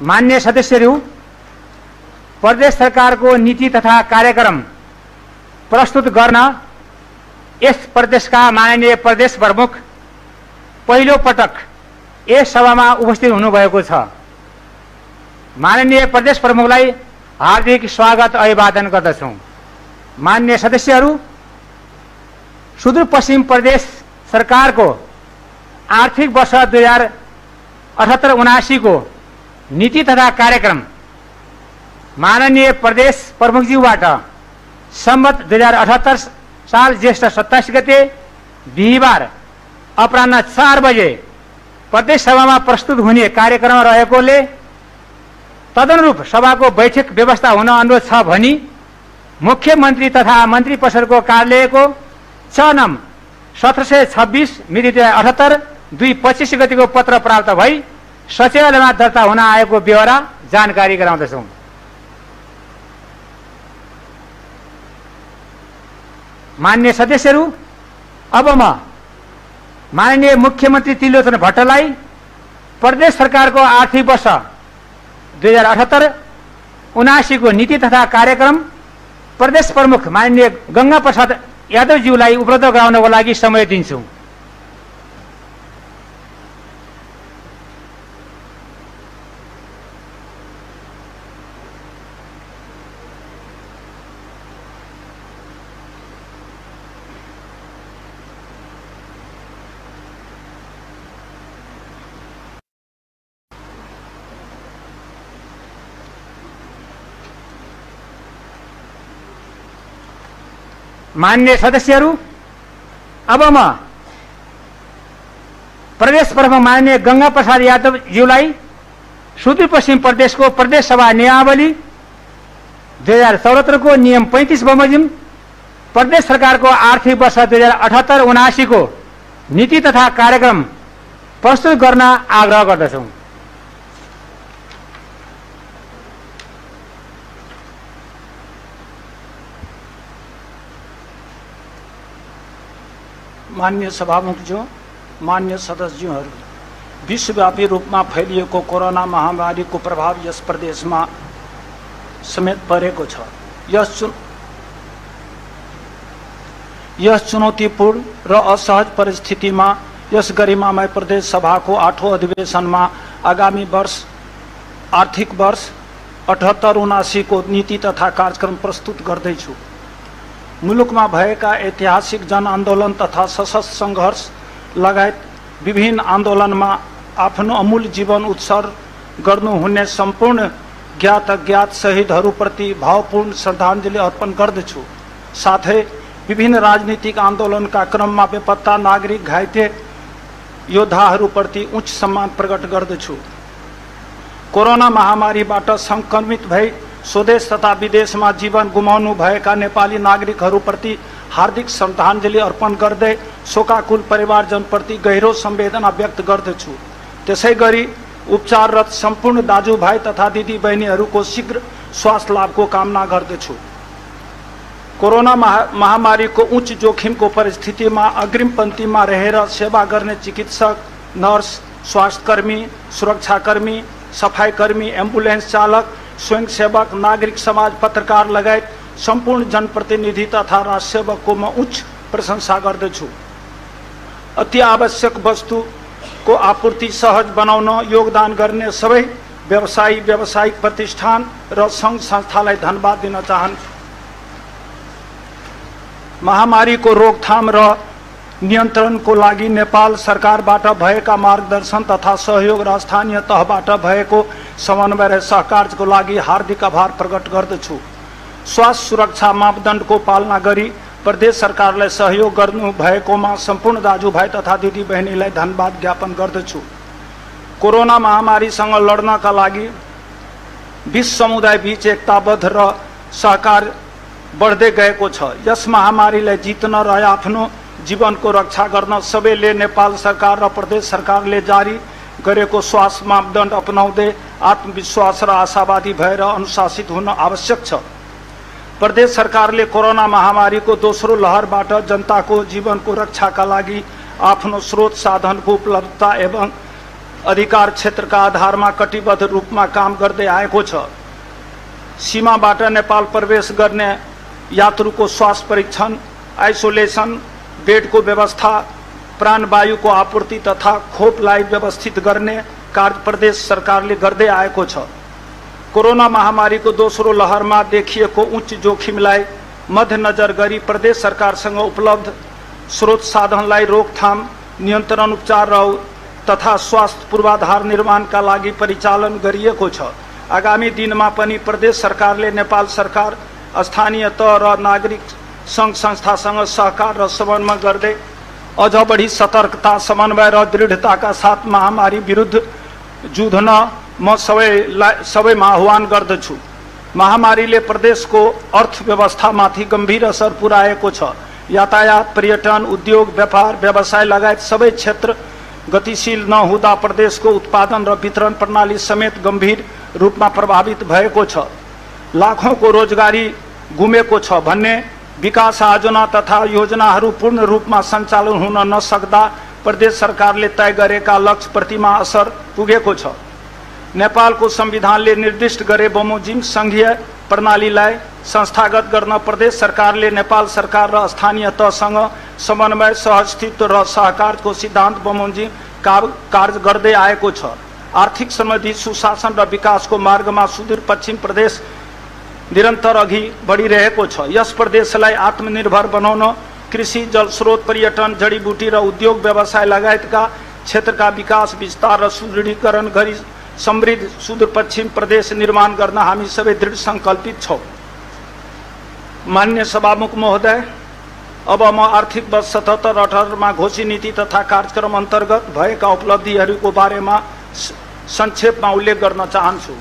मान्य सदस्यहरू, प्रदेश सरकारको नीति तथा कार्यक्रम प्रस्तुत गर्न यस प्रदेशका माननीय प्रदेश प्रमुख पहिलो पटक यस सभामा उपस्थित हुनुभएको छ। माननीय प्रदेश प्रमुखलाई हार्दिक स्वागत अभिवादन गर्दछौं। मान्य सदस्यहरू, सुदूरपश्चिम प्रदेश सरकारको आर्थिक वर्ष 2078-79 को नीति तथा कार्यक्रम माननीय प्रदेश प्रमुखज्यूबाट सम्मत 2078 साल ज्येष्ठ 27 गते बिहिबार अपराह्न 4 बजे प्रदेश सभामा प्रस्तुत हुने कार्यक्रम रहेकोले तदनुरूप सभाको बैठक व्यवस्था हुन अनुरोध छ भनी मुख्यमन्त्री तथा मन्त्री परिषदको कार्यालयको 6 नम् 1726 मिति 2078-2-25 गतिको पत्र प्राप्त भई सचिवालयमा दर्ता हुन आएको ब्यौरा जानकारी गराउँदछौं। मान्य सदस्यहरू, अब म माननीय मुख्यमन्त्री त्रिलोचन भट्टराईलाई प्रदेश सरकारको आर्थिक वर्ष 2078-79 को नीति तथा कार्यक्रम प्रदेश प्रमुख माननीय गंगा प्रसाद यादवज्यूलाई उपलब्ध गराउनको लागि समय दिन्छु। मान्य सदस्यहरू, अब म प्रदेश प्रमुख माननीय गंगा प्रसाद यादवज्यूलाई सुदूरपश्चिम प्रदेशको प्रदेश सभा नियमावली 2074 को नियम 35 बमोजिम प्रदेश सरकारको आर्थिक वर्ष 2078-79 को नीति तथा कार्यक्रम प्रस्तुत गर्न आग्रह गर्दछौं। मान्य सभामुखज्यू, मान्य सदस्यज्यूहरू, विश्वव्यापी रूपमा फैलिएको कोरोना महामारीको प्रभाव यस प्रदेशमा समेत परेको छ। यस चुनौतीपूर्ण र असहज परिस्थितिमा यस गरिमामय प्रदेश सभाको 8औं अधिवेशनमा आगामी वर्ष आर्थिक वर्ष 78-79 को नीति तथा कार्यक्रम प्रस्तुत गर्दैछु। मुलुकमा भएका ऐतिहासिक जन आन्दोलन तथा सशस्त्र संघर्ष लगायत विभिन्न आन्दोलनमा आफ्नो अमूल्य जीवन उत्सर्ग गर्नुहुने सम्पूर्ण ज्ञात अज्ञात शहीदहरूप्रति भावपूर्ण श्रद्धाञ्जली अर्पण गर्दछु। साथै विभिन्न राजनीतिक आन्दोलनका क्रममा बेपत्ता नागरिक घाइते योद्धाहरूप्रति उच्च सम्मान प्रकट गर्दछु। कोरोना महामारीबाट संक्रमित भई स्वदेश तथा विदेशमा जीवन गुमाउनु भएका नेपाली नागरिकहरूप्रति हार्दिक श्रद्धाञ्जली अर्पण गर्दै शोकाकुल परिवारजनप्रति गहिरो संवेदना व्यक्त गर्दछु। त्यसैगरी उपचाररत सम्पूर्ण दाजुभाइ तथा दिदीबहिनीहरूको शीघ्र स्वास्थ्य लाभको कामना गर्दछु। कोरोना महामारीको उच्च जोखिमको परिस्थितिमा अग्रिम पङ्क्तिमा रहेर सेवा गर्ने चिकित्सक, नर्स, स्वास्थ्यकर्मी, सुरक्षाकर्मी, सफाईकर्मी, एम्बुलेन्स चालक, स्वयंसेवक, नागरिक समाज, पत्रकार लगायत सम्पूर्ण जनप्रतिनिधि तथा राजसेवकको म उच्च प्रशंसा गर्दछु। अति आवश्यक वस्तुको आपूर्ति सहज बनाउन योगदान गर्ने सबै व्यवसायी, व्यावसायिक प्रतिष्ठान र सङ्घ संस्थालाई धन्यवाद दिन चाहन्छु। महामारीको रोकथाम र नियन्त्रणको लागि नेपाल सरकारबाट भएका मार्गदर्शन तथा सहयोग र स्थानीय तहबाट भएको समन्वय र सहकार्यको लागि हार्दिक आभार प्रकट गर्दछु। स्वास्थ्य सुरक्षा मापदण्डको पालना गरी प्रदेश सरकारलाई सहयोग गर्नु भएकोमा सम्पूर्ण दाजुभाइ तथा दिदीबहिनीलाई धन्यवाद ज्ञापन गर्दछु। कोरोना महामारीसँग लड्नका लागि विश्व समुदाय बीच एकताबद्ध र सहकार बढ्दै गएको छ। यस महामारीलाई जित्न र आफ्नो जीवनको रक्षा गर्न सबैले नेपाल सरकार र प्रदेश सरकारले जारी गरेको स्वास्थ्य मापदण्ड अपनाउँदै आत्मविश्वास र आशावादी भएर अनुशासित हुन आवश्यक छ। प्रदेश सरकारले कोरोना महामारीको दोस्रो लहरबाट जनताको जीवनको रक्षाका लागि आफ्नो स्रोत साधनको उपलब्धता एवं अधिकार क्षेत्रका आधारमा कटिबद्ध रूपमा काम गर्दै आएको छ। सीमाबाट नेपाल प्रवेश गर्ने यात्रुको स्वास्थ्य परीक्षण, आइसोलेसन, बेडको व्यवस्था, प्राणवायुको आपूर्ति तथा खोपलाई व्यवस्थित गर्ने कार्य प्रदेश सरकारले गर्दै आएको छ। कोरोना महामारीको दोस्रो लहरमा देखिएको उच्च जोखिमलाई मध्यनजर गरी प्रदेश सरकारसँग उपलब्ध स्रोत साधनलाई रोकथाम, नियन्त्रण, उपचार तथा स्वास्थ्य पूर्वाधार निर्माणका लागि परिचालन गरिएको छ। आगामी दिनमा पनि प्रदेश सरकारले नेपाल सरकार, स्थानीय तह र नागरिक सङ्घ संस्थासँग सहकार र समन्वय गर्दै अझ बढी सतर्कता, समन्वय र दृढताका साथ महामारी विरुद्ध जुझ्न म सबैमा आह्वान गर्दछु। महामारीले प्रदेशको अर्थव्यवस्थामाथि गम्भीर असर पुर्याएको छ। यातायात, पर्यटन, उद्योग, व्यापार, व्यवसाय लगायत सबै क्षेत्र गतिशील नहुँदा प्रदेशको उत्पादन र वितरण प्रणाली समेत गम्भीर रूपमा प्रभावित भएको छ। लाखौंको रोजगारी गुमेको छ भन्ने विकास आयोजना तथा योजनाहरू पूर्ण रूपमा सञ्चालन हुन नसक्दा प्रदेश सरकारले तय गरेका लक्ष्य प्रतिमा असर पुगेको छ। नेपालको संविधानले निर्दिष्ट गरे बमोजिम संघीय प्रणालीलाई संस्थागत गर्न प्रदेश सरकारले नेपाल सरकार र स्थानीय तहसँग समन्वय, सहअस्तित्व र सहकारको सिद्धान्त बमोजिम कार्य गर्दै आएको छ। आर्थिक समृद्धि, सुशासन र विकासको मार्गमा सुदूरपश्चिम प्रदेश निरन्तर अघि बढिरहेको छ। यस प्रदेशलाई आत्मनिर्भर बनाउन कृषि, जलस्रोत, पर्यटन, जडीबुटी र उद्योग व्यवसाय लगायतका क्षेत्रका विकास, विस्तार र सुदृढीकरण गरी समृद्ध सुदूरपश्चिम प्रदेश निर्माण गर्न हामी सबै दृढ संकल्पित छौं। मान्य सभामुख महोदय, अब म आर्थिक वर्ष 77-78 मा घोषित नीति तथा कार्यक्रम अन्तर्गत भएका उपलब्धिहरूको बारेमा संक्षेपमा उल्लेख गर्न चाहन्छु।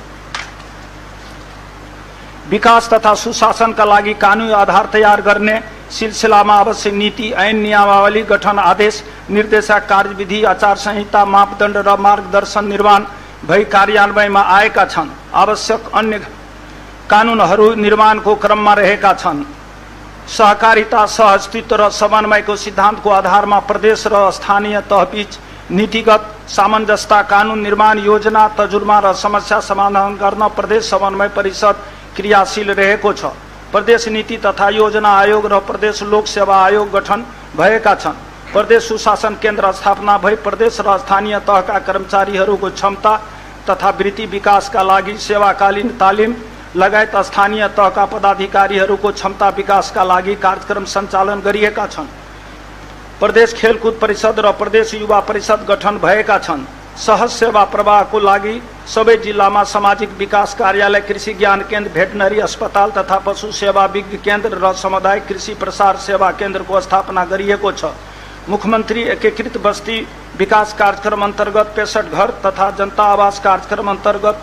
विकास तथा सुशासनका लागि कानूनी आधार तयार गर्ने सिलसिलामा आवश्यक नीति, ऐन, नियमावली, गठन आदेश, निर्देशक, कार्यविधि, आचार संहिता, मापदण्ड र मार्गदर्शन निर्माण भई कार्यान्वयनमा आएका छन्। आवश्यक अन्य कानूनहरू निर्माणको क्रममा रहेका छन्। सहकारिता, सहअस्तित्व र समन्वयको सिद्धान्तको आधारमा प्रदेश र स्थानीय तहबीच नीतिगत सामञ्जस्यता, कानून निर्माण योजना, तजुर्मा र समस्या समाधान गर्न प्रदेश समन्वय परिषद क्रियाशील रहेको छ। प्रदेश नीति तथा योजना आयोग र प्रदेश लोक सेवा आयोग गठन भएका छन्। प्रदेश सुशासन केन्द्र स्थापना भई प्रदेश र स्थानीय तहका कर्मचारीहरूको क्षमता तथा वृत्ति विकासका लागि सेवाकालीन तालिम लगायत स्थानीय तहका पदाधिकारीहरूको क्षमता विकासका लागि कार्यक्रम सञ्चालन गरिएका छन्। प्रदेश खेलकुद परिषद र प्रदेश युवा परिषद गठन भएका छन्। सहज सेवा प्रवाहको लागि सबै जिल्लामा सामाजिक विकास कार्यालय, कृषि ज्ञान केन्द्र, भेटनरी अस्पताल तथा पशु सेवा विज्ञ केन्द्र र सामुदायिक कृषि प्रसार सेवा केन्द्रको स्थापना गरिएको छ। मुख्यमन्त्री एकीकृत बस्ती विकास कार्यक्रम अन्तर्गत 65 घर तथा जनता आवास कार्यक्रम अन्तर्गत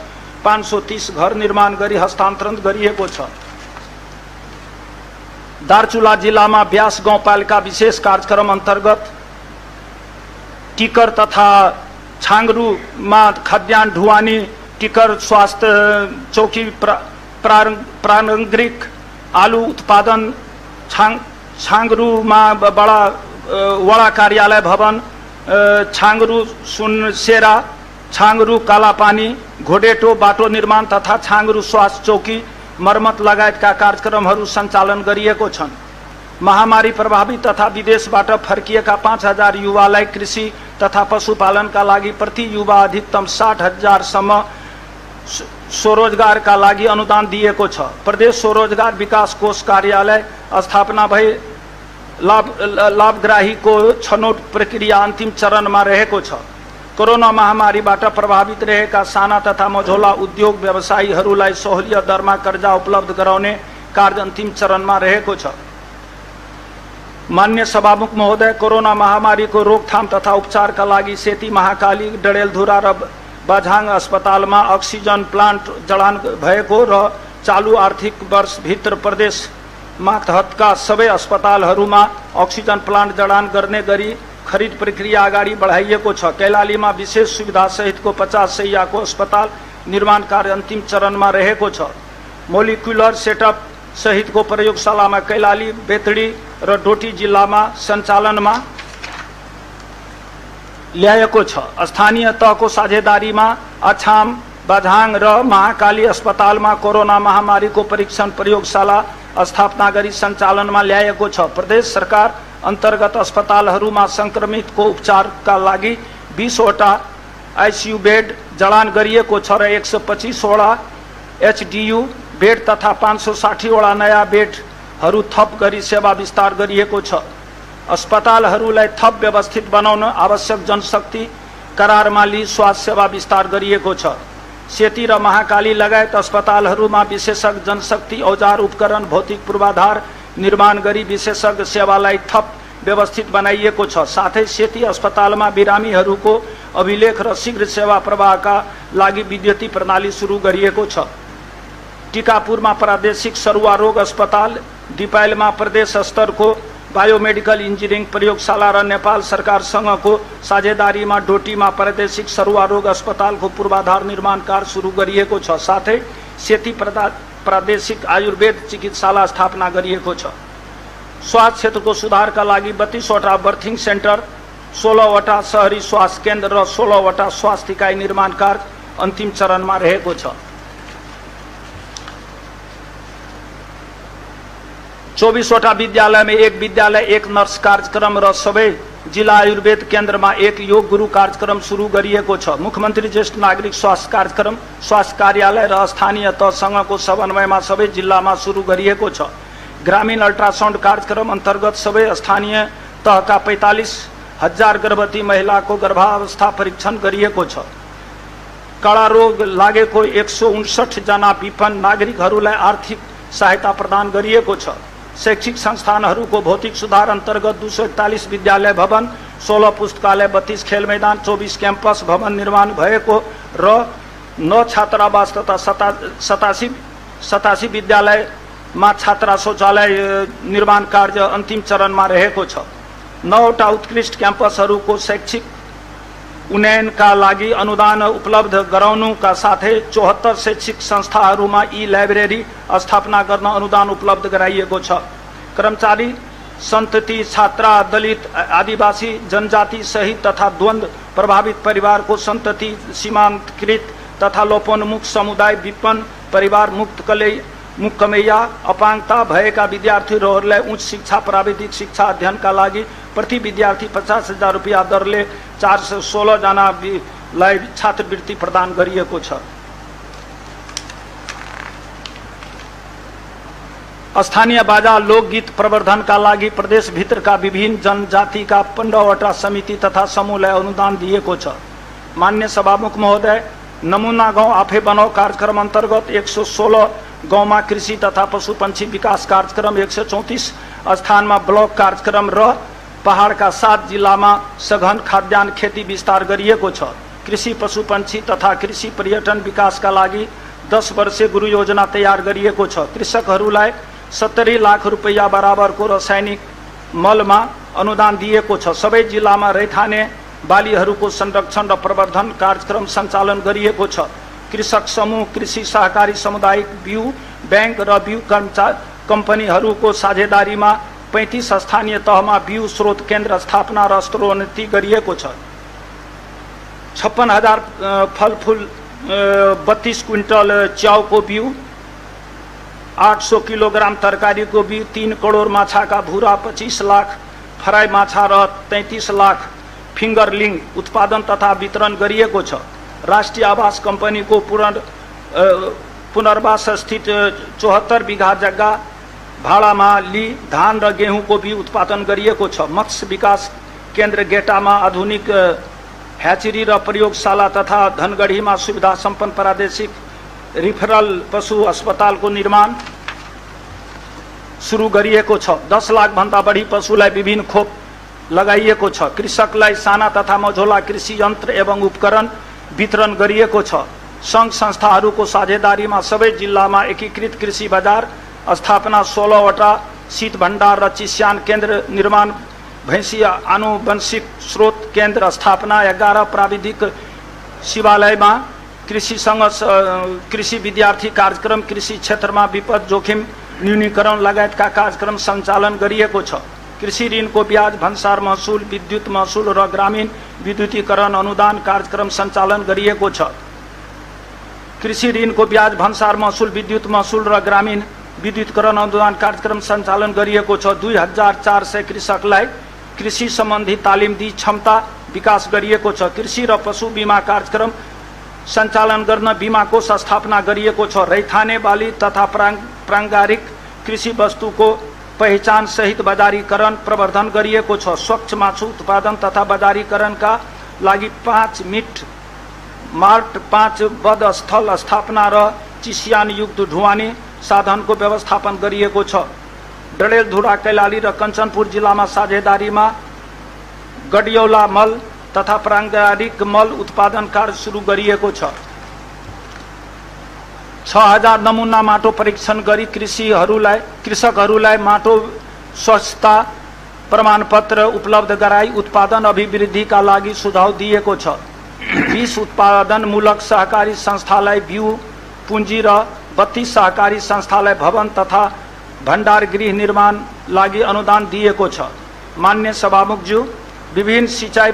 530 घर निर्माण गरी हस्तान्तरण गरिएको छ। दार्चुला जिल्लामा ब्यास गाउँपालिका विशेष कार्यक्रम अन्तर्गत टिकर तथा छाङ्ग्रुमा खाद्यान्न ढुवानी, टिकर स्वास्थ्य चौकी, प्रारम्भिक आलु उत्पादन, छाङ्ग्रुमा वडा कार्यालय भवन, छाङ्ग्रु सुनसेरा, छाङ्ग्रु कालापानी, घोडेटो बाटो निर्माण तथा छाङ्ग्रु स्वास्थ्य चौकी मर्मत लगायतका कार्यक्रमहरू सञ्चालन गरिएको छन्। महामारी प्रभावित तथा विदेशबाट फर्किएका 5000 युवालाई कृषि तथा पशुपालनका लागि प्रति युवा अधिकतम 60,000 सम्म स्वरोजगारका लागि अनुदान दिएको छ। प्रदेश स्वरोजगार विकास कोष कार्यालय स्थापना भई लाभग्राहीको छनौट प्रक्रिया अन्तिम चरणमा रहेको छ। कोरोना महामारीबाट प्रभावित रहेका साना तथा मझौला उद्योग व्यवसायीहरूलाई सहुलियत दरमा कर्जा उपलब्ध गराउने कार्य अन्तिम चरणमा रहेको छ। मान्य सभामुख महोदय, कोरोना महामारीको रोकथाम तथा उपचारका लागि सेती, महाकाली, डडेलधुरा र बझाङ अस्पतालमा अक्सिजन प्लान्ट जडान भएको र चालू आर्थिक वर्षभित्र प्रदेशमा तहतका सबै अस्पतालहरूमा अक्सिजन प्लान्ट जडान गर्ने गरी खरिद प्रक्रिया अगाडि बढाइएको छ। कैलालीमा विशेष सुविधा सहितको 50 शैय्याको अस्पताल निर्माण कार्य अन्तिम चरणमा रहेको छ। मोलिकुलर सेटअप सहितको प्रयोगशालामा कैलाली, बेतडी र डोटी जिल्लामा सञ्चालनमा ल्याएको छ। स्थानीय तहको साझेदारीमा अछाम, बझाङ र महाकाली अस्पतालमा कोरोना महामारीको परीक्षण प्रयोगशाला स्थापना गरी सञ्चालनमा ल्याएको छ। प्रदेश सरकार अन्तर्गत अस्पतालहरूमा संक्रमितको उपचारका लागि 20 वटा आइसियु बेड जडान गरिएको छ र 125 वटा एचडियु बेड तथा 560 वटा नयाँ बेडहरू थप गरी सेवा विस्तार गरिएको छ। अस्पतालहरूलाई थप व्यवस्थित बनाउन आवश्यक जनशक्ति करारमा लिई स्वास्थ्य सेवा विस्तार गरिएको छ। सेती र महाकाली लगायत अस्पतालहरूमा विशेषज्ञ जनशक्ति, औजार, उपकरण, भौतिक पूर्वाधार निर्माण गरी विशेषज्ञ सेवालाई थप व्यवस्थित बनाइएको छ। साथै सेती अस्पतालमा बिरामीहरूको अभिलेख र शीघ्र सेवा प्रवाहका लागि विद्युतीय प्रणाली सुरु गरिएको छ। टिकापुरमा प्रादेशिक सरुवा रोग अस्पताल, दिपायलमा प्रदेश स्तरको बायोमेडिकल इन्जिनियरिङ प्रयोगशाला र नेपाल सरकारसँगको साझेदारीमा डोटीमा प्रादेशिक सरुवा रोग अस्पतालको पूर्वाधार निर्माण कार्य सुरु गरिएको छ। साथै सेती प्रादेशिक आयुर्वेद चिकित्सालय स्थापना गरिएको छ। स्वास्थ्य क्षेत्रको सुधारका लागि 32 वटा बर्थिङ सेन्टर, 16 वटा शहरी स्वास्थ्य केन्द्र र 16 वटा स्वास्थ्य इकाइ निर्माण कार्य अन्तिम चरणमा रहेको छ। 24 वटा विद्यालयमा 1 विद्यालय 1 नर्स कार्यक्रम र सबै जिल्ला आयुर्वेद केन्द्रमा 1 योग गुरु कार्यक्रम सुरु गरिएको छ। मुख्यमन्त्री ज्येष्ठ नागरिक स्वास्थ्य कार्यक्रम स्वास्थ्य कार्यालय र स्थानीय तहसँगको समन्वयमा सबै जिल्लामा सुरु गरिएको छ। ग्रामीण अल्ट्रासाउन्ड कार्यक्रम अन्तर्गत सबै स्थानीय तहका 45,000 गर्भवती महिलाको गर्भावस्था परीक्षण गरिएको छ। कडा रोग लागेको 159 जना विपन्न नागरिकहरूलाई आर्थिक सहायता प्रदान गरिएको छ। शैक्षिक संस्थानहरूको भौतिक सुधार अन्तर्गत 241 विद्यालय भवन, 16 पुस्तकालय, 32 खेल मैदान, 24 क्याम्पस भवन निर्माण भएको र 9 छात्रावास तथा 87 विद्यालयमा छात्रा शौचालय निर्माण कार्य अन्तिम चरणमा रहेको छ। 9 वटा उत्कृष्ट क्याम्पसहरूको शैक्षिक उन्नयनका लागि अनुदान उपलब्ध गराउनुका साथै 74 शैक्षिक संस्थाहरूमा ई-लाइब्रेरी स्थापना गर्न अनुदान उपलब्ध गराइएको छ। कर्मचारी सन्तति, छात्रा, दलित, आदिवासी, जनजाति सहित तथा द्वन्द्व प्रभावित परिवारको सन्तति, सीमान्तकृत तथा लोपोन्मुख समुदाय, विपन्न परिवार, मुक्त कमैया, अपाङ्गता भएका विद्यार्थीहरूलाई उच्च शिक्षा, प्राविधिक शिक्षा अध्ययनका लागि प्रति विद्यार्थी 50,000 रुपियाँ दरले 416 जनालाई छात्रवृत्ति प्रदान गरिएको छ। स्थानीय बाजा लोकगीत प्रवर्धनका लागि प्रदेशभित्रका विभिन्न जनजातिका 15 वटा समिति तथा समूहलाई अनुदान दिएको छ। मान्य सभामुख महोदय, नमुना गाउँ आफै बनाऊ कार्यक्रम अन्तर्गत 116 गाउँमा कृषि तथा पशुपन्छी विकास कार्यक्रम, 134 स्थानमा ब्लक कार्यक्रम र पहाडका 7 जिल्लामा सघन खाद्यान्न खेती विस्तार गरिएको छ। कृषि, पशुपन्छी तथा कृषि पर्यटन विकासका लागि 10 वर्षीय गुरु योजना तयार गरिएको छ। कृषकहरूलाई 70 लाख रुपैयाँ बराबरको रासायनिक मलमा अनुदान दिएको छ। सबै जिल्लामा रैथाने बालीहरूको संरक्षण र प्रवर्धन कार्यक्रम सञ्चालन गरिएको छ। कृषक समूह, कृषि सहकारी सामुदायिक बिउ बैंक र बिउ कम्पनीहरूको साझेदारीमा 35 स्थानीय तहमा बिउ स्रोत केन्द्र स्थापना र स्तरोन्नति गरिएको छ। 56,000 फलफुल, 32 क्विन्टल च्याउको बिउ, 800 किलोग्राम तरकारीको बिउ, 3 करोड माछाका भुरा, 25 लाख फ्राई माछा र 33 लाख फिङ्गरलिङ उत्पादन तथा वितरण गरिएको छ। राष्ट्रिय आवास कम्पनीको पुनर्वास स्थित 74 बिघा जग्गा भाडामा लिई धान र गेहुँको बिउ उत्पादन गरिएको छ। मत्स्य विकास केन्द्र गेटामा आधुनिक ह्याचरी र प्रयोगशाला तथा धनगढीमा सुविधा सम्पन्न प्रादेशिक रिफरल पशु अस्पतालको निर्माण सुरु गरिएको छ। 10 लाख भन्दा बढी पशुलाई विभिन्न खोप लगाइएको छ। कृषकलाई साना तथा मझौला कृषि यन्त्र एवं उपकरण वितरण गरिएको छ। सङ्घ संस्थाहरूको साझेदारीमा सबै जिल्लामा एकीकृत कृषि बजार स्थापना, 16 वटा शीत भण्डार र चिस्यान केन्द्र निर्माण, भैँसी आनुवंशिक स्रोत केन्द्र स्थापना, 11 प्राविधिक शिवालयमा कृषिसँग कृषि विद्यार्थी कार्यक्रम, कृषि क्षेत्रमा विपद जोखिम न्यूनीकरण लगायतका कार्यक्रम सञ्चालन गरिएको छ। कृषि ऋण को ब्याज भन्सार महसुल विद्युत महसुल र ग्रामीण विद्युतीकरण अनुदान कार्यक्रम सञ्चालन गरिएको छ। कृषि ऋण को ब्याज भन्सार महसुल विद्युत महसुल र ग्रामीण विद्युतीकरण अनुदान कार्यक्रम सञ्चालन गरिएको छ। 2400 कृषकलाई कृषि सम्बन्धी तालिम दिई क्षमता विकास गरिएको छ। कृषि र पशु बीमा कार्यक्रम सञ्चालन गर्न बीमा कोष स्थापना गरिएको छ। रैथाने बाली तथा प्राङ्गारिक कृषि वस्तुको पहिचान सहित बजारीकरण प्रवर्धन गरिएको छ। स्वच्छ मासु उत्पादन तथा बजारीकरणका लागि 5 मिट मार्ट 5 बध स्थल स्थापना र चिसियान युक्त ढुवानी साधनको व्यवस्थापन गरिएको छ। डडेलधुरा कैलाली र कञ्चनपुर जिल्लामा साझेदारीमा गडियौला मल तथा प्राङ्गारिक मल उत्पादन कार्य सुरु गरिएको छ। 6000 नमुना माटो परीक्षण गरी कृषकहरूलाई माटो स्वच्छता प्रमाणपत्र उपलब्ध गराई उत्पादन अभिवृद्धिका लागि सुझाव दिएको छ। 20 उत्पादनमूलक सहकारी संस्थालाई बिउ पुँजी र 32 सहकारी संस्थालाई भवन तथा भण्डार गृह निर्माण लागि अनुदान दिएको छ। मान्य सभामुखज्यू, विभिन्न सिंचाई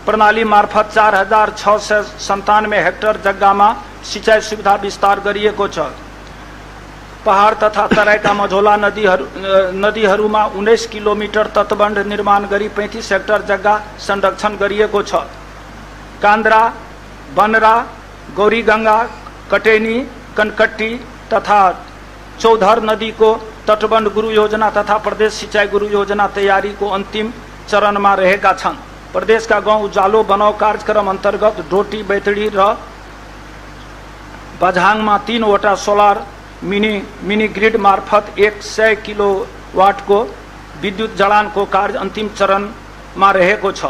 प्रणाली मार्फत 4697 हेक्टर जग्गामा सिंचाई सुविधा विस्तार गरिएको छ। पहाड तथा तराईका मझौला नदीहरूमा 19 किलोमिटर तटबन्ध निर्माण गरी 35 हेक्टर जग्गा संरक्षण गरिएको छ। कान्द्रा, बनरा, गौरीगंगा, कटेनी, कनकट्टी तथा चौधर नदीको तटबन्ध गुरु योजना तथा प्रदेश सिंचाई गुरु योजना तयारीको अन्तिम चरणमा रहेका छन्। प्रदेशका गाउँ उज्यालो बनाऊ कार्यक्रम अन्तर्गत डोटी, बैतडी र बझाङमा 3 वटा सोलर मिनी ग्रिड मार्फत 100 किलोवाटको विद्युत जडानको कार्य अन्तिम चरणमा रहेको छ।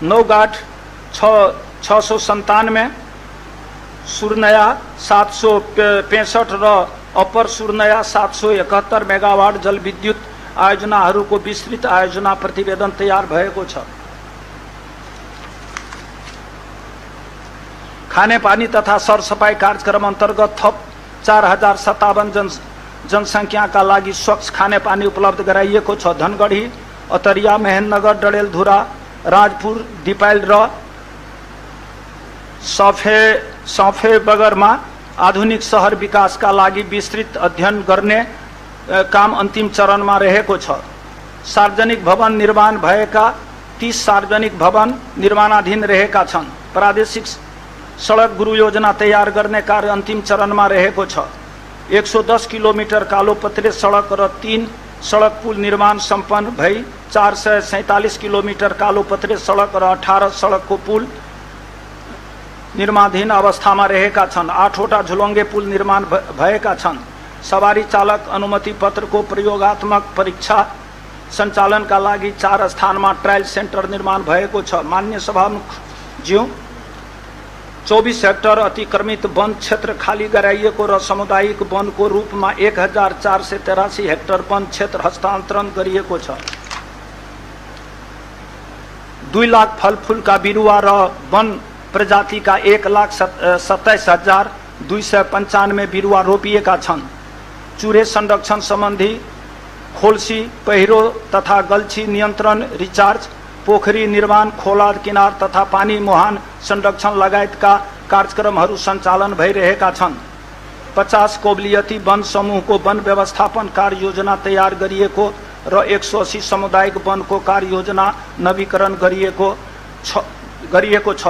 नौगाट 697, सुर्नया 765 र अप्पर सुर्नया 771 मेगावाट जलविद्युत आयोजनाहरूको विस्तृत आयोजना प्रतिवेदन तयार भएको छ। खानेपानी तथा सरसफाई कार्यक्रम अन्तर्गत थप 4057 जनसङ्ख्याका लागि स्वच्छ खानेपानी उपलब्ध गराइएको छ। धनगढी, अतरिया, महेन्द्रनगर, डडेलधुरा, राजपुर, दिपाइल र सफेबगरमा आधुनिक शहर विकासका लागि विस्तृत अध्ययन गर्ने काम अन्तिम चरणमा रहेको छ। सार्वजनिक भवन निर्माण भएका 30 सार्वजनिक भवन निर्माणाधीन रहेका छन्। प्रादेशिक सडक गुरु योजना तयार गर्ने कार्य अन्तिम चरणमा रहेको छ। 110 किलोमिटर कालोपत्रे सडक र 3 सडक पुल निर्माण सम्पन्न भई 447 किलोमिटर कालोपत्रे सडक र 18 सडकको पुल निर्माणाधीन अवस्थामा रहेका छन्। 8 वटा झुलङ्गे पुल निर्माण भएका छन्। सवारी चालक अनुमति पत्रको प्रयोगात्मक परीक्षा सञ्चालनका लागि 4 स्थानमा ट्रायल सेन्टर निर्माण भएको छ। मान्य सभामुखज्यू, 24 हेक्टर अतिक्रमित वन क्षेत्र खाली गराइएको र सामुदायिक वनको रूपमा 1483 हेक्टर वन क्षेत्र हस्तान्तरण गरिएको छ। 2 लाख फलफुलका बिरुवा र वन प्रजातिका 1,27,295 बिरुवा रोपिएका छन्। चुरे संरक्षण सम्बन्धी खोल्सी, पहिरो तथा गल्छी नियन्त्रण, रिचार्ज, पोखरी निर्माण, खोला किनार तथा पानी मुहान संरक्षण लगायतका कार्यक्रमहरू सञ्चालन भइरहेका छन्। 50 कोब्लियती वन समूहको वन व्यवस्थापन कार्य योजना तयार गरिएको र 180 सामुदायिक वनको कार्य योजना नवीकरण गरिएको छ।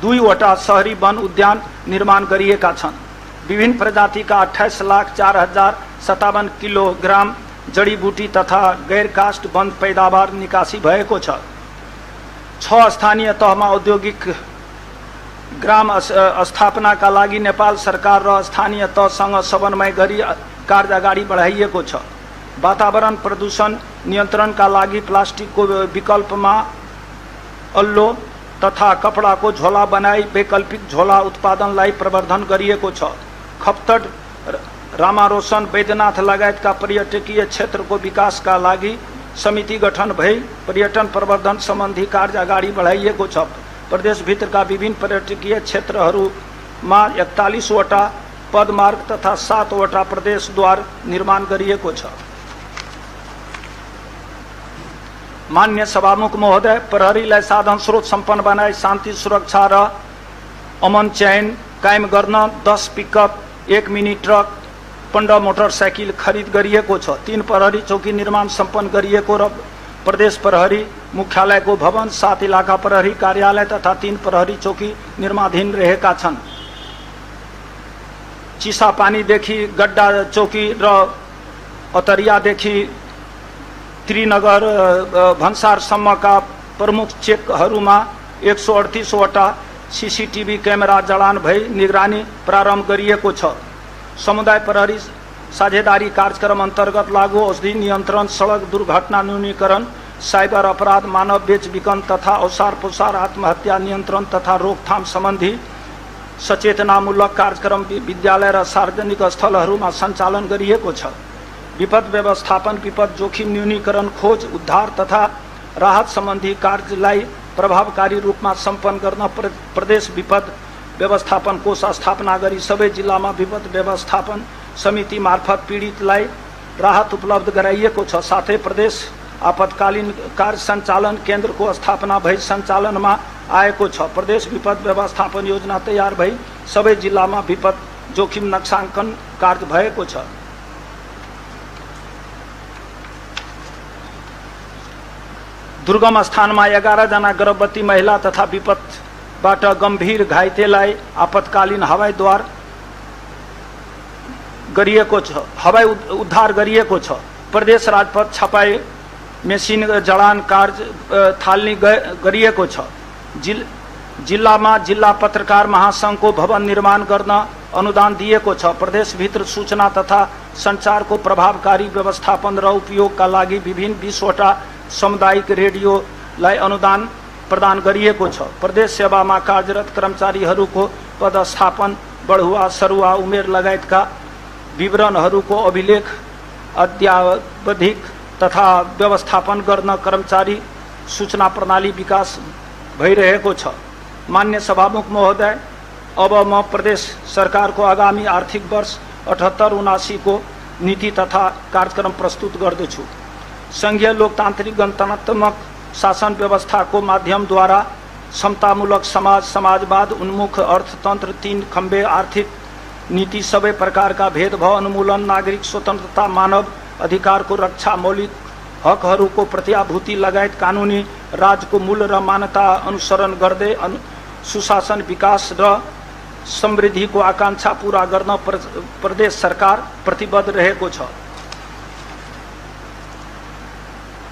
2 वटा शहरी वन उद्यान निर्माण गरिएका छन्। विभिन्न प्रजातिका 28,04,057 किलोग्राम जडीबुटी तथा गैर काष्ठ वन पैदावार निकासी भएको छ। 6 स्थानीय तहमा औद्योगिक ग्राम स्थापनाका लागि नेपाल सरकार र स्थानीय तहसँग समन्वय गरी कार्य अगाडि बढाइएको छ। वातावरण प्रदूषण नियन्त्रणका लागि प्लास्टिकको विकल्पमा अल्लो तथा कपडाको झोला बनाई वैकल्पिक झोला उत्पादनलाई प्रवर्धन गरिएको छ। खप्तड, रामारोशन, बैद्यनाथ लगायतका पर्यटकीय क्षेत्रको विकासका लागि समिति गठन भई पर्यटन प्रवर्धन सम्बन्धी कार्य अगाडि बढाइएको छ। प्रदेशभित्रका विभिन्न पर्यटकीय क्षेत्रहरूमा 41 वटा पदमार्ग तथा 7 वटा प्रवेशद्वार निर्माण गरिएको छ। मान्य सभामुख महोदय, प्रहरीलाई साधन स्रोत सम्पन्न बनाई शान्ति सुरक्षा र अमन चयन कायम गर्न 10 पिकअप, 1 मिनी ट्रक, 15 मोटरसाइकल खरिद गरिएको छ। 3 प्रहरी चौकी निर्माण सम्पन्न गरिएको र प्रदेश प्रहरी मुख्यालयको भवन, 7 इलाका प्रहरी कार्यालय तथा 3 प्रहरी चौकी निर्माणाधीन रहेका छन्। चिसापानीदेखि गड्डा चौकी र अतरियादेखि त्रिनगर भन्सारसम्मका प्रमुख चेकहरूमा 138 वटा सीसीटीवी कैमरा जडान भई निगरानी प्रारम्भ गरिएको छ। समुदाय प्रहरी साझेदारी कार्यक्रम अन्तर्गत लागू औषधि नियन्त्रण, सडक दुर्घटना न्यूनीकरण, साइबर अपराध, मानव बेचबिखन तथा औसार पोसार आत्महत्या नियन्त्रण तथा रोकथाम सम्बन्धी सचेतनामूलक कार्यक्रम विद्यालय र सार्वजनिक स्थलहरूमा सञ्चालन गरिएको छ। विपद व्यवस्थापन, विपद जोखिम न्यूनीकरण, खोज उद्धार तथा राहत सम्बन्धी कार्यलाई प्रभावकारी रूपमा सम्पन्न गर्न प्रदेश विपद व्यवस्थापन कोष स्थापना गरी सबै जिल्लामा विपद व्यवस्थापन समिति मार्फत पीडितलाई राहत उपलब्ध गराइएको छ। साथै प्रदेश आपतकालीन कार्य सञ्चालन केन्द्रको स्थापना भई सञ्चालनमा आएको छ। प्रदेश विपद व्यवस्थापन योजना तयार भई सबै जिल्लामा विपद जोखिम नक्साङ्कन कार्य भएको छ। दुर्गम स्थानमा 11 जना गर्भवती महिला तथा विपदबाट गम्भीर घाइतेलाई आपतकालीन हवाईद्वार गरिएको छ, हवाई उद्धार गरिएको छ। प्रदेश राजपथ छपाई मेसिन जडान कार्य थाल्ने गरिएको छ। जिल्लामा जिल्ला पत्रकार महासंघको भवन निर्माण गर्न अनुदान दिएको छ। प्रदेशभित्र सूचना तथा सञ्चारको प्रभावकारी व्यवस्थापन र उपयोगका लागि विभिन्न 20 वटा सामुदायिक रेडियोलाई अनुदान प्रदान गरिएको छ। प्रदेश सेवामा कार्यरत कर्मचारीहरूको पदस्थापन, बढुवा, सरुवा उमेर लगायतका विवरणहरूको अभिलेख अद्यावधिक तथा व्यवस्थापन गर्न कर्मचारी सूचना प्रणाली विकास भइरहेको छ। मान्य सभामुख महोदय, अब म प्रदेश सरकारको आगामी आर्थिक वर्ष 78-79 को नीति तथा कार्यक्रम प्रस्तुत गर्दछु। संघीय लोकतान्त्रिक गणतन्त्रात्मक शासन व्यवस्थाको माध्यमद्वारा समतामूलक समाज, समाजवाद उन्मुख अर्थतन्त्र, 3 खम्बे आर्थिक नीति, सबै प्रकारका भेदभाव उन्मूलन, नागरिक स्वतन्त्रता, मानव अधिकारको रक्षा, मौलिक हकहरूको प्रत्याभूति लगायत कानुनी राजको मूल र मान्यता अनुसरण गर्दै सुशासन, विकास र समृद्धिको आकांक्षा पूरा गर्न प्रदेश सरकार प्रतिबद्ध रहेको छ।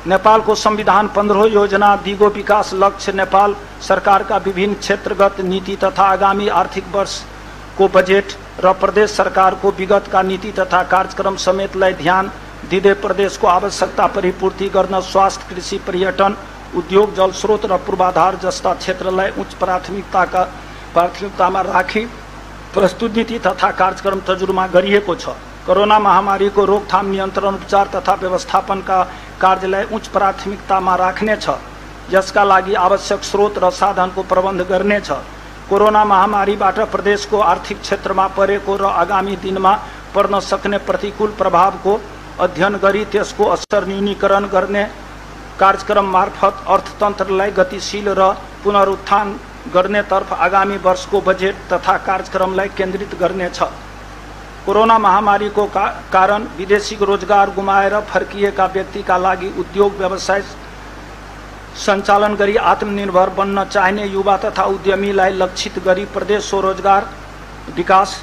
नेपालको संविधान 15 योजना दिगो विकास लक्ष्य नेपाल सरकारका विभिन्न क्षेत्रगत नीति तथा आगामी आर्थिक वर्ष को बजेट र प्रदेश सरकारको विगतका नीति तथा कार्यक्रम समेतलाई ध्यान दिँदै प्रदेशको आवश्यकता परिपूर्ति गर्न स्वास्थ्य, कृषि, पर्यटन, उद्योग, जलस्रोत र पूर्वाधार जस्ता क्षेत्रलाई उच्च प्राथमिकतामा राखी प्रस्तुत नीति तथा कार्यक्रम तर्जुमा गरिएको छ। कोरोना महामारीको रोकथाम, नियन्त्रण, उपचार तथा व्यवस्थापनका कार्यलाई उच्च प्राथमिकतामा राख्नेछ। यसका लागि आवश्यक स्रोत र साधनको प्रबन्ध गर्नेछ। कोरोना महामारीबाट प्रदेशको आर्थिक क्षेत्रमा परेको र आगामी दिनमा पर्न सक्ने प्रतिकूल प्रभावको अध्ययन गरी त्यसको असर न्यूनीकरण गर्ने कार्यक्रम मार्फत अर्थतन्त्रलाई गतिशील र पुनरुत्थान गर्नेतर्फ आगामी वर्षको बजेट तथा कार्यक्रमलाई केन्द्रित गर्नेछ। कोरोना महामारीको कारण विदेशी रोजगार गुमाएर फर्किएका व्यक्तिका लागि उद्योग व्यवसाय सञ्चालन गरी आत्मनिर्भर बन्न चाहिने युवा तथा उद्यमीलाई लक्षित गरी प्रदेश स्वरोजगार विकास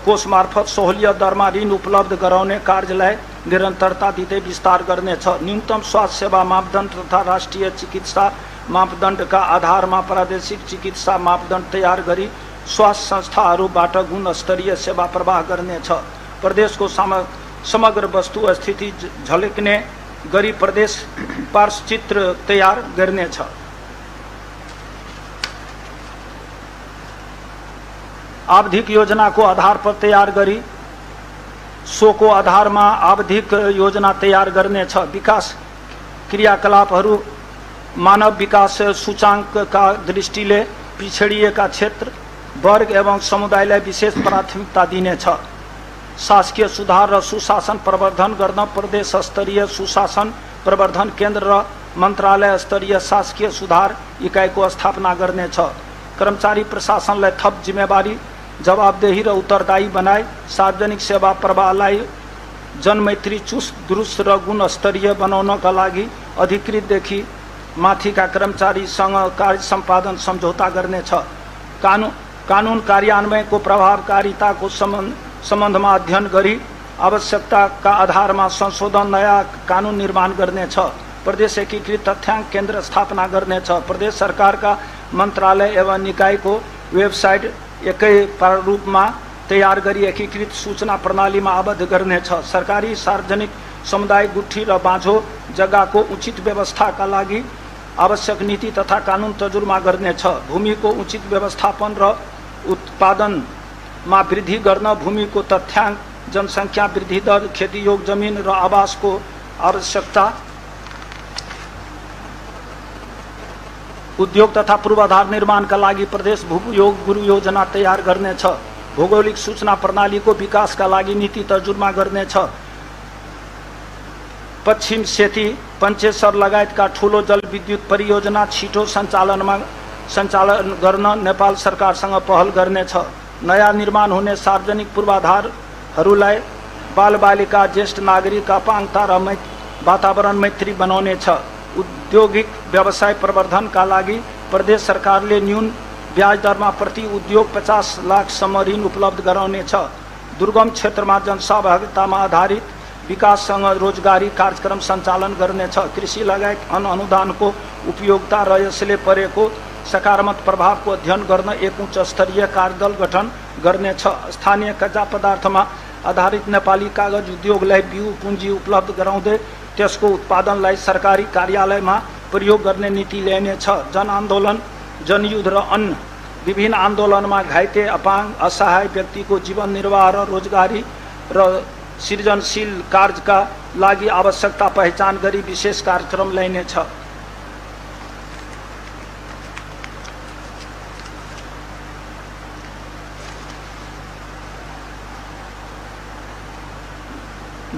कोष मार्फत सहुलियत दरमा ऋण उपलब्ध गराउने कार्यलाई निरन्तरता दिँदै विस्तार गर्नेछ। न्यूनतम स्वास्थ्य सेवा मापदण्ड तथा राष्ट्रिय चिकित्सा मापदण्डका आधारमा प्रादेशिक चिकित्सा मापदण्ड तयार गरी स्वास्थ्य संस्थाहरूबाट गुणस्तरीय सेवा प्रवाह गर्नेछ। प्रदेशको समग्र वस्तु स्थिति झल्कने गरी प्रदेश पार्श्वचित्र तयार गर्नेछ। आवधिक योजनाको आधार पर तयार गरी सोको आधारमा आवधिक योजना तयार गर्नेछ। विकास क्रियाकलापहरू मानव विकास सूचाङ्कका दृष्टिले पिछडिएका क्षेत्र, वर्ग एवं समुदायलाई विशेष प्राथमिकता दिनेछ। शासकीय सुधार र सुशासन प्रवर्धन गर्न प्रदेश स्तरीय सुशासन प्रवर्धन केन्द्र र मन्त्रालय स्तरीय शासकीय सुधार इकाइको स्थापना गर्नेछ। कर्मचारी प्रशासनलाई थप जिम्मेवारी, जवाबदेही र उत्तरदायी बनाई सार्वजनिक सेवा प्रवाहलाई जनमैत्री, चुस्त, दुरुस्त र गुणस्तरीय बनाउनका लागि अधिकृतदेखि माथिका कर्मचारीसँग कार्य सम्पादन सम्झौता गर्नेछ। कानुन कार्यान्वयनको प्रभावकारिताको सम्बन्धमा अध्ययन गरी आवश्यकताका आधारमा संशोधन नयाँ कानुन निर्माण गर्नेछ। प्रदेश एकीकृत तथ्याङ्क केन्द्र स्थापना गर्नेछ। प्रदेश सरकारका मन्त्रालय एवं निकायको वेबसाइट एकै प्रारूपमा तयार गरी एकीकृत सूचना प्रणालीमा आबद्ध गर्नेछ। सरकारी, सार्वजनिक, समुदाय गुठी र बाँझो जग्गाको उचित व्यवस्थाका लागि आवश्यक नीति तथा कानुन तर्जुमा गर्नेछ। भूमिको उचित व्यवस्थापन र उत्पादनमा वृद्धि गर्न भूमिको तथ्याङ्क, जनसङ्ख्या वृद्धि दर, खेतीयोग्य जमिन र आवासको आवश्यकता, उद्योग तथा पूर्वाधार निर्माणका लागि प्रदेश भूयोग गुरु योजना तयार गर्नेछ। भौगोलिक सूचना प्रणालीको विकासका लागि नीति तर्जुमा गर्नेछ। पश्चिम सेती, पञ्चेश्वर लगायतका ठूलो जलविद्युत परियोजना छिटो सञ्चालन गर्न नेपाल सरकारसँग पहल गर्नेछ। नयाँ निर्माण हुने सार्वजनिक पूर्वाधारहरूलाई बालबालिका, ज्येष्ठ नागरिक, अपाङ्गता र वातावरण मैत्री बनाउनेछ। औद्योगिक व्यवसाय प्रवर्धनका लागि प्रदेश सरकारले न्यून ब्याज दरमा प्रति उद्योग 50 लाखसम्म ऋण उपलब्ध गराउनेछ। दुर्गम क्षेत्रमा जनसहभागितामा आधारित विकाससँग रोजगारी कार्यक्रम सञ्चालन गर्नेछ। कृषि लगायत अनुदानको उपयोगिता र यसले परेको सकारात्मक प्रभावको अध्ययन गर्न एक उच्च स्तरीय कार्यदल गठन गर्नेछ। स्थानीय कच्चा पदार्थमा आधारित नेपाली कागज उद्योगलाई बिउ पुँजी उपलब्ध गराउँदै त्यसको उत्पादनलाई सरकारी कार्यालयमा प्रयोग गर्ने नीति ल्याइनेछ। जनआन्दोलन, जनयुद्ध र अन्य विभिन्न आन्दोलनमा घाइते, अपाङ्ग, असहाय व्यक्तिको जीवन निर्वाह र रोजगारी र सृजनशील कार्यका लागि आवश्यकता पहिचान गरी विशेष कार्यक्रम ल्याइनेछ।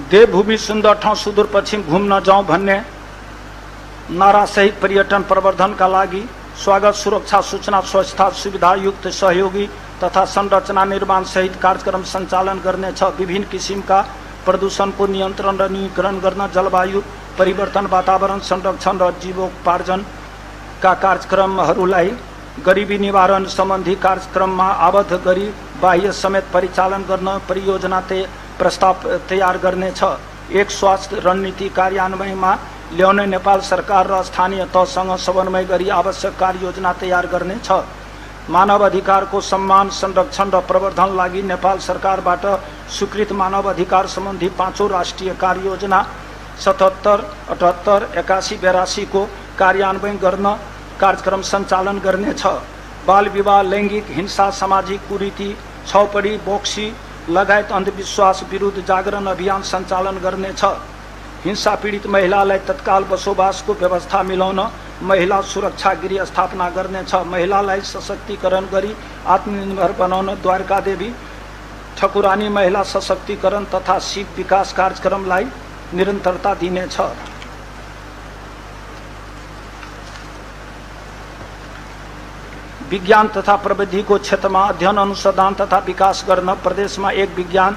देवभूमि सुन्दर ठाउँ, सुदूरपश्चिम घुम्न जाउँ भन्ने नारासहित पर्यटन प्रवर्धनका लागि स्वागत, सुरक्षा, सूचना, स्वच्छता, सुविधायुक्त, सहयोगी तथा संरचना निर्माण सहित कार्यक्रम सञ्चालन गर्नेछ। विभिन्न किसिमका प्रदूषणको नियन्त्रण र न्यूनीकरण गर्न जलवायु परिवर्तन, वातावरण संरक्षण र जीवोपार्जनका कार्यक्रमहरूलाई गरिबी निवारण सम्बन्धी कार्यक्रममा आबद्ध गरी बाह्य समेत परिचालन गर्न परियोजना प्रस्ताव तयार गर्नेछ। एक स्वास्थ्य रणनीति कार्यान्वयनमा ल्याउने नेपाल सरकार र स्थानीय तहसँग समन्वय गरी आवश्यक कार्ययोजना तयार गर्नेछ। मानव अधिकारको सम्मान, संरक्षण र प्रवर्धन लागि नेपाल सरकारबाट स्वीकृत मानव अधिकार सम्बन्धी 5औं राष्ट्रिय कार्ययोजना 77, 78, 81, 82 को कार्यान्वयन गर्न कार्यक्रम सञ्चालन गर्नेछ। बाल विवाह, लैङ्गिक हिंसा, सामाजिक कुरीति, छौपडी, बोक्सी लगायत अन्धविश्वास विरुद्ध जागरण अभियान सञ्चालन गर्नेछ। हिंसा पीडित महिलालाई तत्काल बसोबासको व्यवस्था मिलाउन महिला सुरक्षा गृह स्थापना गर्नेछ। महिलालाई सशक्तिकरण गरी आत्मनिर्भर बनाउन द्वारका देवी ठकुरानी महिला सशक्तिकरण तथा सिप विकास कार्यक्रमलाई निरन्तरता दिनेछ। विज्ञान तथा प्रविधिको क्षेत्रमा अध्ययन, अनुसन्धान तथा विकास गर्न प्रदेशमा एक विज्ञान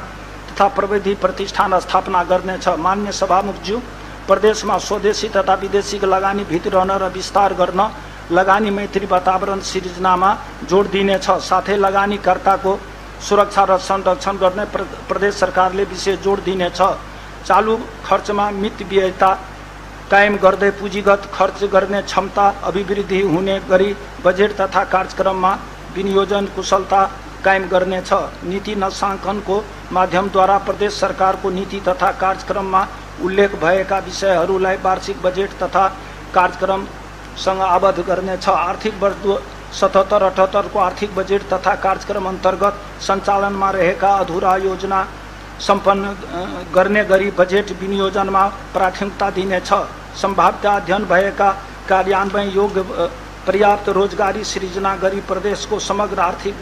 तथा प्रविधि प्रतिष्ठान स्थापना गर्नेछ। मान्य सभामुखज्यू, प्रदेशमा स्वदेशी तथा विदेशी लगानी भित्रन र विस्तार गर्न लगानी मैत्री वातावरण सिर्जनामा जोड दिनेछ। साथै लगानीकर्ताको सुरक्षा र संरक्षण गर्ने प्रदेश सरकारले विशेष जोड दिनेछ। चालू खर्चमा मितव्ययता कायम गर्दै पुँजीगत खर्च गर्ने क्षमता अभिवृद्धि हुने गरी बजेट तथा कार्यक्रममा विनियोजन कुशलता कायम गर्नेछ। नीति नक्साङ्कनको माध्यमद्वारा प्रदेश सरकारको नीति तथा कार्यक्रममा उल्लेख भएका विषयहरूलाई वार्षिक बजेट तथा कार्यक्रमसँग आबद्ध गर्नेछ। आर्थिक वर्ष 77-78 को आर्थिक बजेट तथा कार्यक्रम अन्तर्गत सञ्चालनमा रहेका अधुरा योजना सम्पन्न गर्ने गरी बजेट विनियोजनमा प्राथमिकता दिनेछ। सम्भाव्यता अध्ययन भएका कार्यान्वयन योग्य पर्याप्त रोजगारी सृजना गरी प्रदेशको समग्र आर्थिक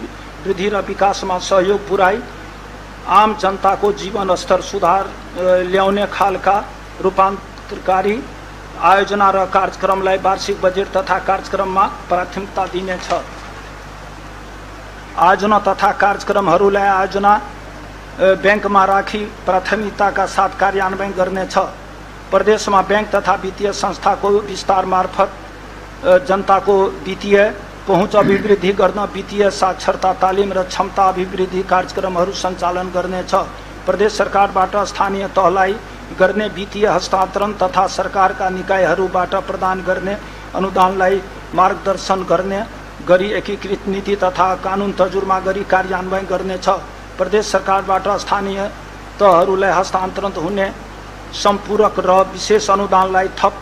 वृद्धि र विकासमा सहयोग पुर्याई आम जनताको जीवन स्तर सुधार ल्याउने खालका रूपान्तरकारी आयोजना र कार्यक्रमलाई वार्षिक बजेट तथा कार्यक्रममा प्राथमिकता दिनेछ। आयोजना तथा कार्यक्रमहरूलाई आयोजना बैंकमा राखी प्राथमिकताका साथ कार्यान्वयन गर्नेछ। प्रदेशमा बैंक तथा वित्तीय संस्थाको विस्तार मार्फत जनताको वित्तीय पहुँच अभिवृद्धि गर्न वित्तीय साक्षरता तालिम र क्षमता अभिवृद्धि कार्यक्रमहरू सञ्चालन गर्नेछ। प्रदेश सरकारबाट स्थानीय तहलाई गर्ने वित्तीय हस्तान्तरण तथा सरकारका निकायहरूबाट प्रदान गर्ने अनुदानलाई मार्गदर्शन गर्ने गरी एकीकृत नीति तथा कानुन तर्जुमा गरी कार्यान्वयन गर्नेछ। प्रदेश सरकारबाट स्थानीय तहहरूलाई हस्तान्तरण हुने सम्पूरक र विशेष अनुदानलाई थप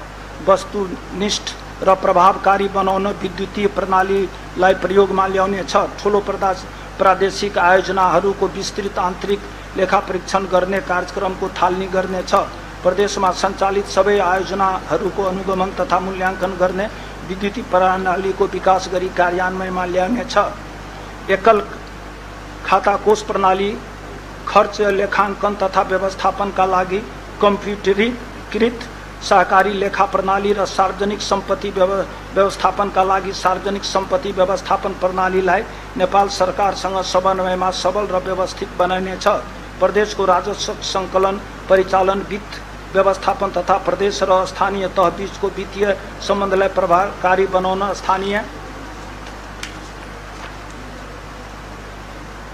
वस्तुनिष्ठ र प्रभावकारी बनाउन विद्युतीय प्रणालीलाई प्रयोगमा ल्याउनेछ। ठूलो प्रादेशिक आयोजनाहरूको विस्तृत आन्तरिक लेखा परीक्षण गर्ने कार्यक्रमको थालनी गर्नेछ। प्रदेशमा सञ्चालित सबै आयोजनाहरूको अनुगमन तथा मूल्याङ्कन गर्ने विद्युतीय प्रणालीको विकास गरी कार्यान्वयनमा ल्याउनेछ। एकल खाता कोष प्रणाली खर्च लेखाङ्कन तथा व्यवस्थापनका लागि कम्प्युटरीकृत सहकारी लेखा प्रणाली र सार्वजनिक सम्पत्ति व्यवस्थापनका लागि सार्वजनिक सम्पत्ति व्यवस्थापन प्रणालीलाई नेपाल सरकारसँग समन्वयमा सबल र व्यवस्थित बनाइनेछ। प्रदेशको राजस्व सङ्कलन परिचालन वित्त व्यवस्थापन तथा प्रदेश र स्थानीय तह बीचको वित्तीय सम्बन्धलाई प्रभावकारी बनाउन स्थानीय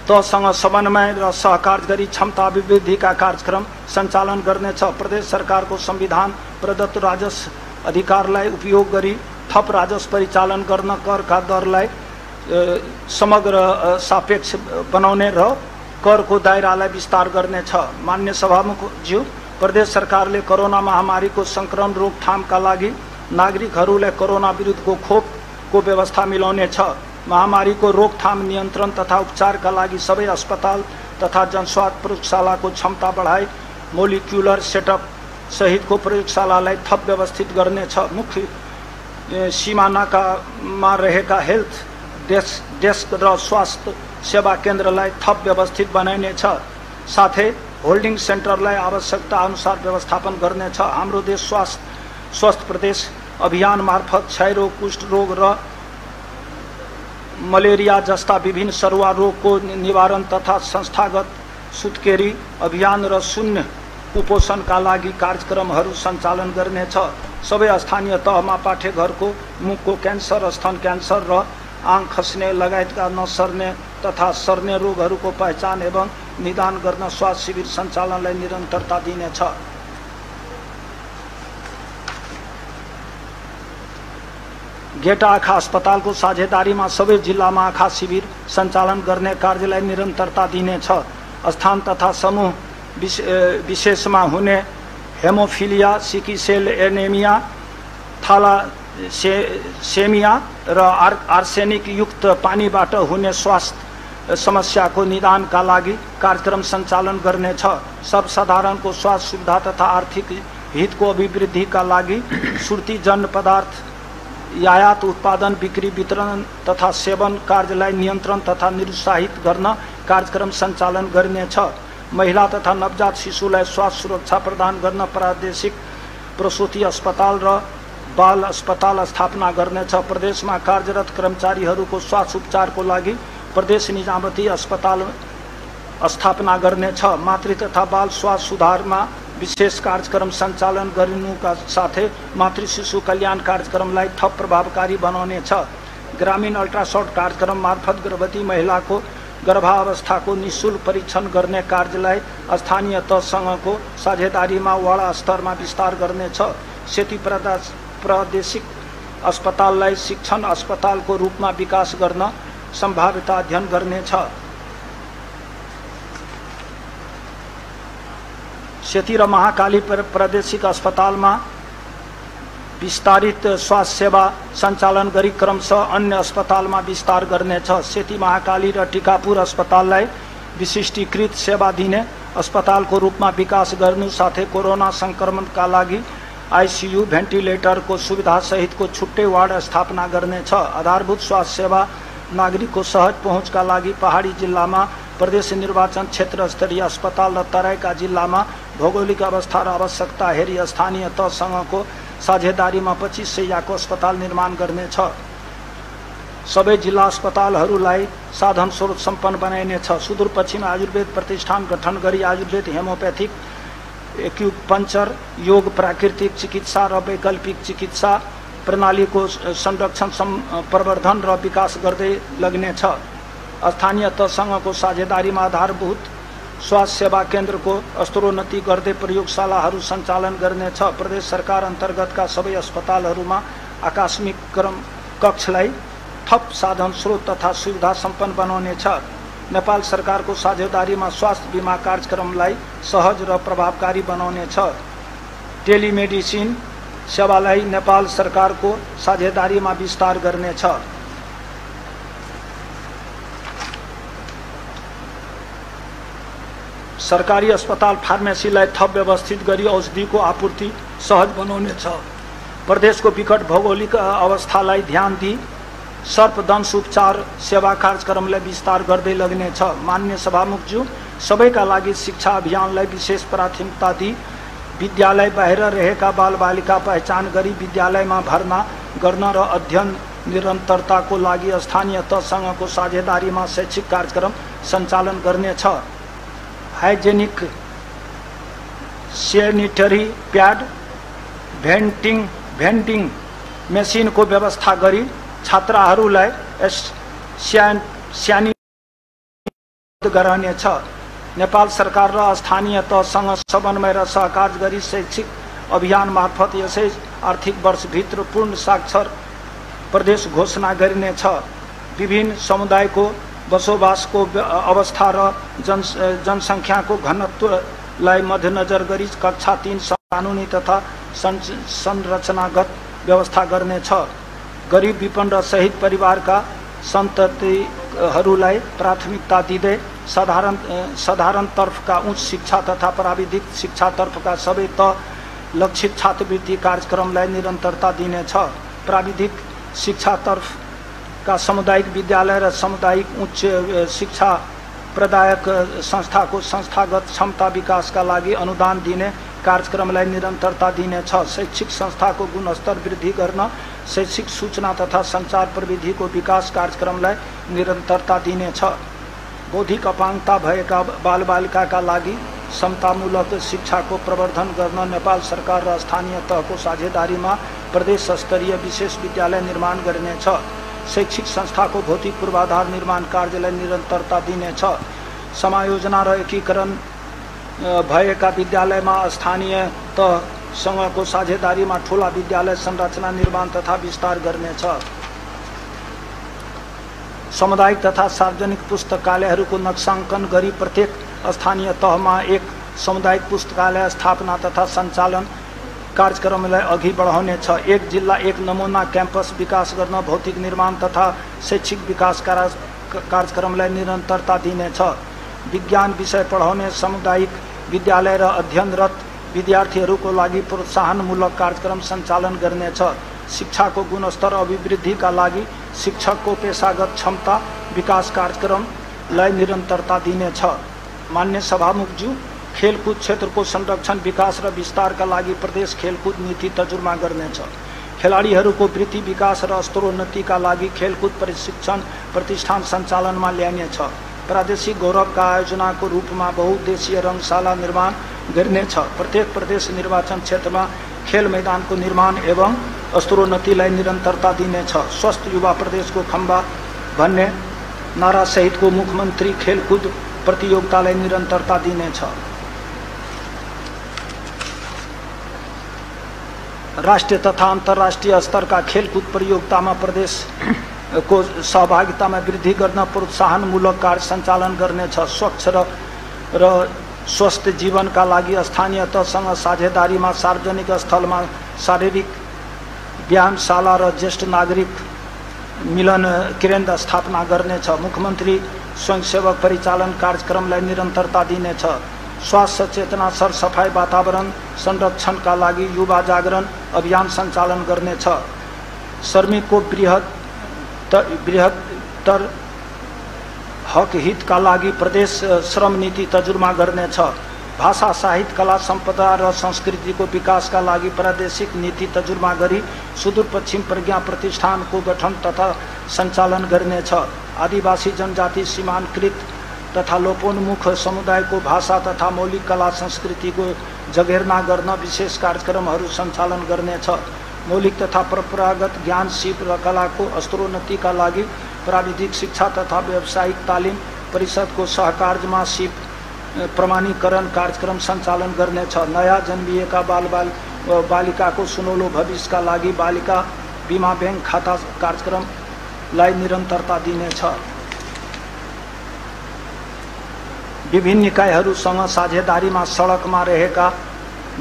तहसँग समन्वय र सहकार गरी क्षमता अभिवृद्धिका कार्यक्रम सञ्चालन गर्नेछ। प्रदेश सरकारको संविधान प्रदत्त राजस्व अधिकारलाई उपयोग गरी थप राजस्व परिचालन गर्न करका दरलाई समग्र सापेक्ष बनाउने र करको दायरालाई विस्तार गर्नेछ। मान्य सभामुखज्यू, प्रदेश सरकारले कोरोना महामारीको संक्रमण रोकथामका लागि नागरिकहरूलाई कोरोना विरुद्धको खोपको व्यवस्था मिलाउनेछ। महामारीको रोकथाम नियन्त्रण तथा उपचारका लागि सबै अस्पताल तथा जनस्वास्थ्य प्रयोगशालाको क्षमता बढाई मोलिक्युलर सेटअप सहितको प्रयोगशालालाई थप व्यवस्थित गर्नेछ। मुख्य सीमानाकामा रहेका हेल्थ डेस्क र स्वास्थ्य सेवा केन्द्रलाई थप व्यवस्थित बनाइनेछ। साथै होल्डिङ सेन्टरलाई आवश्यकता अनुसार व्यवस्थापन गर्नेछ। हाम्रो देश स्वस्थ प्रदेश अभियान मार्फत क्षयरोग, कुष्ठ रोग र मलेरिया जस्ता विभिन्न सरुवा रोगको निवारण तथा संस्थागत सुत्केरी अभियान र शून्य कुपोषणका लागि कार्यक्रमहरू सञ्चालन गर्नेछ। सबै स्थानीय तहमा पाठेघरको मुखको क्यान्सर, स्तन क्यान्सर र आङ खस्ने लगायतका नसर्ने तथा सर्ने रोगहरूको पहिचान एवं निदान गर्न स्वास्थ्य शिविर सञ्चालनलाई निरन्तरता दिनेछ। गेटा आँखा अस्पतालको साझेदारीमा सबै जिल्लामा आँखा शिविर सञ्चालन गर्ने कार्यलाई निरन्तरता दिनेछ। स्थान तथा समूह विशेषमा हुने हेमोफिलिया, सिकिसेल एनेमिया, थैलासेमिया र आर्सेनिक युक्त पानीबाट हुने स्वास्थ्य समस्याको निदानका लागि कार्यक्रम सञ्चालन गर्नेछ। सर्वसाधारणको स्वास्थ्य सुविधा तथा आर्थिक हितको अभिवृद्धिका लागि सुर्तीजन्य पदार्थ आयात, उत्पादन, बिक्री, वितरण तथा सेवन कार्यलाई नियन्त्रण तथा निरुत्साहित गर्न कार्यक्रम सञ्चालन गरिनेछ। महिला तथा नवजात शिशुलाई स्वास्थ्य सुरक्षा प्रदान गर्न प्रादेशिक प्रसूति अस्पताल र बाल अस्पताल स्थापना गर्नेछ। प्रदेशमा कार्यरत कर्मचारीहरूको स्वास्थ्य उपचारको लागि प्रदेश निजामती अस्पताल स्थापना गर्नेछ। मातृ तथा बाल स्वास्थ्य सुधारमा विशेष कार्यक्रम सञ्चालन गरिनुका साथै मातृ शिशु कल्याण कार्यक्रमलाई थप प्रभावकारी बनाउनेछ। ग्रामीण अल्ट्रासाउन्ड कार्यक्रम मार्फत गर्भवती महिलाको गर्भावस्थाको निःशुल्क परीक्षण गर्ने कार्यलाई स्थानीय तहसँगको साझेदारीमा वडा स्तरमा विस्तार गर्नेछ। सेती प्रादेशिक अस्पताललाई शिक्षण अस्पतालको रूपमा विकास गर्न सम्भाव्यता अध्ययन गर्नेछ। सेती र महाकाली प्रादेशिक अस्पतालमा विस्तारित स्वास्थ्य सेवा सञ्चालन गरी क्रमशः अन्य अस्पतालमा विस्तार गर्नेछ। सेती, महाकाली र टिकापुर अस्पताललाई विशिष्टीकृत सेवा दिने अस्पतालको रूपमा विकास गर्नु साथै कोरोना संक्रमणका लागि आइसियु, भेन्टिलेटरको सुविधा सहितको छुट्टै वार्ड स्थापना गर्नेछ। आधारभूत स्वास्थ्य सेवा नागरिकको सहज पहुँचका लागि पहाडी जिल्लामा प्रदेश निर्वाचन क्षेत्र स्तरीय अस्पताल र तराईका जिल्लामा भौगोलिक अवस्था र आवश्यकता हेरी स्थानीय तहसँगको साझेदारीमा 25 शैय्याको अस्पताल निर्माण गर्नेछ। सबै जिल्ला अस्पतालहरूलाई साधन स्रोत सम्पन्न बनाइनेछ। सुदूरपश्चिम आयुर्वेद प्रतिष्ठान गठन गरी आयुर्वेद, हेमोप्याथिक, एक्युपंक्चर, योग, प्राकृतिक चिकित्सा र वैकल्पिक चिकित्सा प्रणालीको संरक्षण, प्रवर्धन र विकास गर्दै लग्नेछ। स्थानीय तहसँगको साझेदारीमा आधारभूत स्वास्थ्य सेवा केन्द्रको स्तरोन्नति गर्दै प्रयोगशालाहरू सञ्चालन गर्नेछ। प्रदेश सरकार अन्तर्गतका सबै अस्पतालहरूमा आकस्मिक कक्षलाई थप साधन स्रोत तथा सुविधा सम्पन्न बनाउनेछ। नेपाल सरकारको साझेदारीमा स्वास्थ्य बीमा कार्यक्रमलाई सहज र प्रभावकारी बनाउनेछ। टेलिमेडिसिन सेवालाई नेपाल सरकारको साझेदारीमा विस्तार गर्नेछ। सरकारी अस्पताल फार्मेसीलाई थप व्यवस्थित गरी औषधिको आपूर्ति सहज बनाउनेछ। प्रदेशको विकट भौगोलिक अवस्थालाई ध्यान दिई सर्पदंश उपचार सेवा कार्यक्रमलाई विस्तार गर्दै लग्नेछ। मान्य सभामुखज्यू, सबैका लागि शिक्षा अभियानलाई विशेष प्राथमिकता दिई विद्यालय बाहिर रहेका बालबालिका पहिचान गरी विद्यालयमा भर्ना गर्न र अध्ययन निरन्तरताको लागि स्थानीय तहसँगको साझेदारीमा शैक्षिक कार्यक्रम सञ्चालन गर्नेछ। हाइजेनिक सेनिटरी प्याड, भेन्डिङ मेसिनको व्यवस्था गरी छात्राहरूलाई स्यानिटाइज गराउनेछ। नेपाल सरकार र स्थानीय तहसँग समन्वय र सहकार गरी शैक्षिक अभियान मार्फत यसै आर्थिक वर्षभित्र पूर्ण साक्षर प्रदेश घोषणा गरिनेछ। विभिन्न समुदायको बसोबासको अवस्था र जनसङ्ख्याको घनत्वलाई मध्यनजर गरी कक्षा 3 कानुनी तथा संरचनागत व्यवस्था गर्नेछ। गरिब, विपन्न र शहीद परिवारका सन्ततिहरूलाई प्राथमिकता दिँदै साधारण तर्फका उच्च शिक्षा तथा प्राविधिक शिक्षा तर्फका सबै तह लक्षित छात्रवृत्ति कार्यक्रमलाई निरन्तरता दिनेछ। प्राविधिक शिक्षा तर्फका सामुदायिक विद्यालय र सामुदायिक उच्च शिक्षा प्रदायक संस्थाको संस्थागत क्षमता विकासका लागि अनुदान दिने कार्यक्रमलाई निरन्तरता दिनेछ। शैक्षिक संस्थाको गुणस्तर वृद्धि गर्न शैक्षिक सूचना तथा सञ्चार प्रविधिको विकास कार्यक्रमलाई निरन्तरता दिनेछ। बौद्धिक अपाङ्गता भएका बालबालिकाका लागि समतामूलक शिक्षाको प्रवर्धन गर्न नेपाल सरकार र स्थानीय तहको साझेदारीमा प्रदेश स्तरीय विशेष विद्यालय निर्माण गरिनेछ। शैक्षिक संस्थाको भौतिक पूर्वाधार निर्माण कार्यलाई निरन्तरता दिनेछ। समायोजना र एकीकरण भएका विद्यालयमा स्थानीय तहसँगको साझेदारीमा ठूला विद्यालय संरचना निर्माण तथा विस्तार गर्नेछ। सामुदायिक तथा सार्वजनिक पुस्तकालयहरूको नक्साङ्कन गरी प्रत्येक स्थानीय तहमा एक सामुदायिक पुस्तकालय स्थापना तथा सञ्चालन कार्यक्रमलाई अघि बढाउनेछ। एक जिल्ला एक नमुना क्याम्पस विकास गर्न भौतिक निर्माण तथा शैक्षिक विकास कार्यक्रमलाई निरन्तरता दिनेछ। विज्ञान विषय पढाउने सामुदायिक विद्यालय र अध्ययनरत विद्यार्थीहरूको लागि प्रोत्साहनमूलक कार्यक्रम सञ्चालन गर्नेछ। शिक्षाको गुणस्तर अभिवृद्धिका लागि शिक्षकको पेशागत क्षमता विकास कार्यक्रमलाई निरन्तरता दिनेछ। मान्य सभामुखज्यू, खेलकुद क्षेत्रको संरक्षण, विकास र विस्तारका लागि प्रदेश खेलकुद नीति तर्जुमा गर्नेछ। खेलाडीहरूको वृत्ति विकास र स्तरोन्नतिका लागि खेलकुद प्रशिक्षण प्रतिष्ठान सञ्चालनमा ल्याइनेछ। प्रादेशिक गौरवका आयोजनाको रूपमा बहुउद्देशीय रङशाला निर्माण गरिनेछ। प्रत्येक प्रदेश निर्वाचन क्षेत्रमा खेल मैदानको निर्माण एवं स्तरोन्नतिलाई निरन्तरता दिनेछ। स्वस्थ युवा प्रदेशको खम्बा भन्ने नारा सहितको मुख्यमन्त्री खेलकुद प्रतियोगितालाई निरन्तरता दिनेछ। राष्ट्रिय तथा अन्तर्राष्ट्रिय स्तरका खेलकुद प्रतियोगितामा प्रदेशको सहभागितामा वृद्धि गर्न प्रोत्साहनमूलक कार्य सञ्चालन गर्नेछ। स्वच्छ र स्वस्थ जीवनका लागि स्थानीय तहसँग साझेदारीमा सार्वजनिक स्थलमा शारीरिक व्यायामशाला र ज्येष्ठ नागरिक मिलन केन्द्र स्थापना गर्नेछ। मुख्यमन्त्री स्वयंसेवक परिचालन कार्यक्रमलाई निरन्तरता दिनेछ। स्वास्थ्य चेतना, सरसफाई, वातावरण संरक्षणका लागि युवा जागरण अभियान सञ्चालन गर्नेछ। श्रमिकको बृहत्तर हक हितका लागि प्रदेश श्रम नीति तर्जुमा गर्नेछ। भाषा साहित्य कला सम्पदा र संस्कृतिको विकासका लागि प्रादेशिक नीति तजुर्मा गरी सुदूरपश्चिम प्रज्ञा प्रतिष्ठानको गठन तथा सञ्चालन गर्नेछ। आदिवासी जनजाति सीमान्तकृत तथा लोपोन्मुख समुदायको भाषा तथा मौलिक कला संस्कृतिको जगेर्ना गर्न विशेष कार्यक्रमहरू सञ्चालन गर्नेछ। मौलिक तथा परम्परागत ज्ञान सिप र कलाको स्तरोन्नतिका लागि प्राविधिक शिक्षा तथा व्यावसायिक तालिम परिषदको सहकार्यमा सिप प्रमाणीकरण कार्यक्रम सञ्चालन गर्नेछ। नयाँ जन्मिएका बालिकाको सुनौलो भविष्यका लागि बालिका बीमा बैंक खाता कार्यक्रमलाई निरन्तरता दिनेछ। विभिन्न निकायहरूसँग साझेदारीमा सडकमा रहेका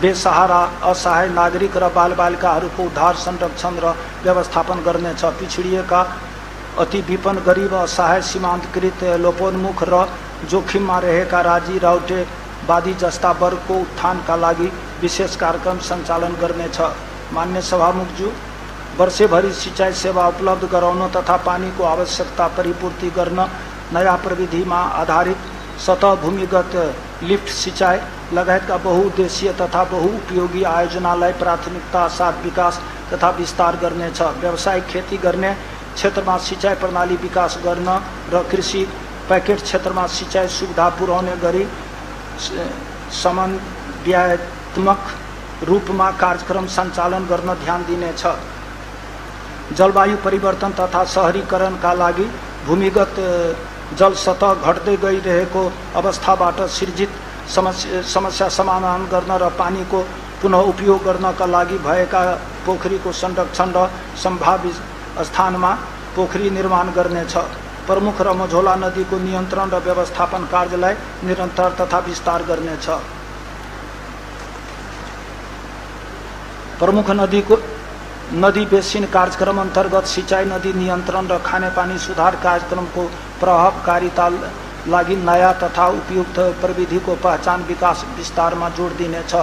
बेसहारा असहाय नागरिक र बालबालिकाहरूको उद्धार संरक्षण र व्यवस्थापन गर्नेछ। पिछडिएका अति विपन्न गरिब असहाय सीमान्तकृत लोपोन्मुख र जोखिममा रहेका राजी राउटे वादी जस्ता वर्गको उत्थानका लागि विशेष कार्यक्रम सञ्चालन गर्नेछ। मान्य सभामुखज्यू, वर्षेभरि सिँचाइ सेवा उपलब्ध गराउन तथा पानीको आवश्यकता परिपूर्ति गर्न नयाँ प्रविधिमा आधारित सतह भूमिगत लिफ्ट सिँचाइ लगायतका बहुउद्देशीय तथा बहुउपयोगी आयोजनालाई प्राथमिकता साथ विकास तथा विस्तार गर्नेछ। व्यावसायिक खेती गर्ने क्षेत्रमा सिँचाइ प्रणाली विकास गर्न र कृषि पैकेट क्षेत्रमा सिँचाइ सुविधा पुर्याउने गरी समन्वयात्मक रूपमा कार्यक्रम सञ्चालन गर्न ध्यान दिनेछ। जलवायु परिवर्तन तथा शहरीकरणका लागि भूमिगत जल सतह घट्दै गइरहेको अवस्थाबाट सृजित समस्या समाधान गर्न र पानीको पुनः उपयोग गर्नका लागि भएका पोखरीको संरक्षण र सम्भावित स्थानमा पोखरी निर्माण गर्नेछ। प्रमुख र मझौला नदीको नियन्त्रण र व्यवस्थापन कार्यलाई निरन्तर तथा विस्तार गर्नेछ। प्रमुख नदी बेसिन कार्यक्रम अन्तर्गत सिँचाइ नदी नियन्त्रण र खानेपानी सुधार कार्यक्रमको प्रभावकारिता लागि नयाँ तथा उपयुक्त प्रविधिको पहचान विकास विस्तारमा जोड दिनेछ।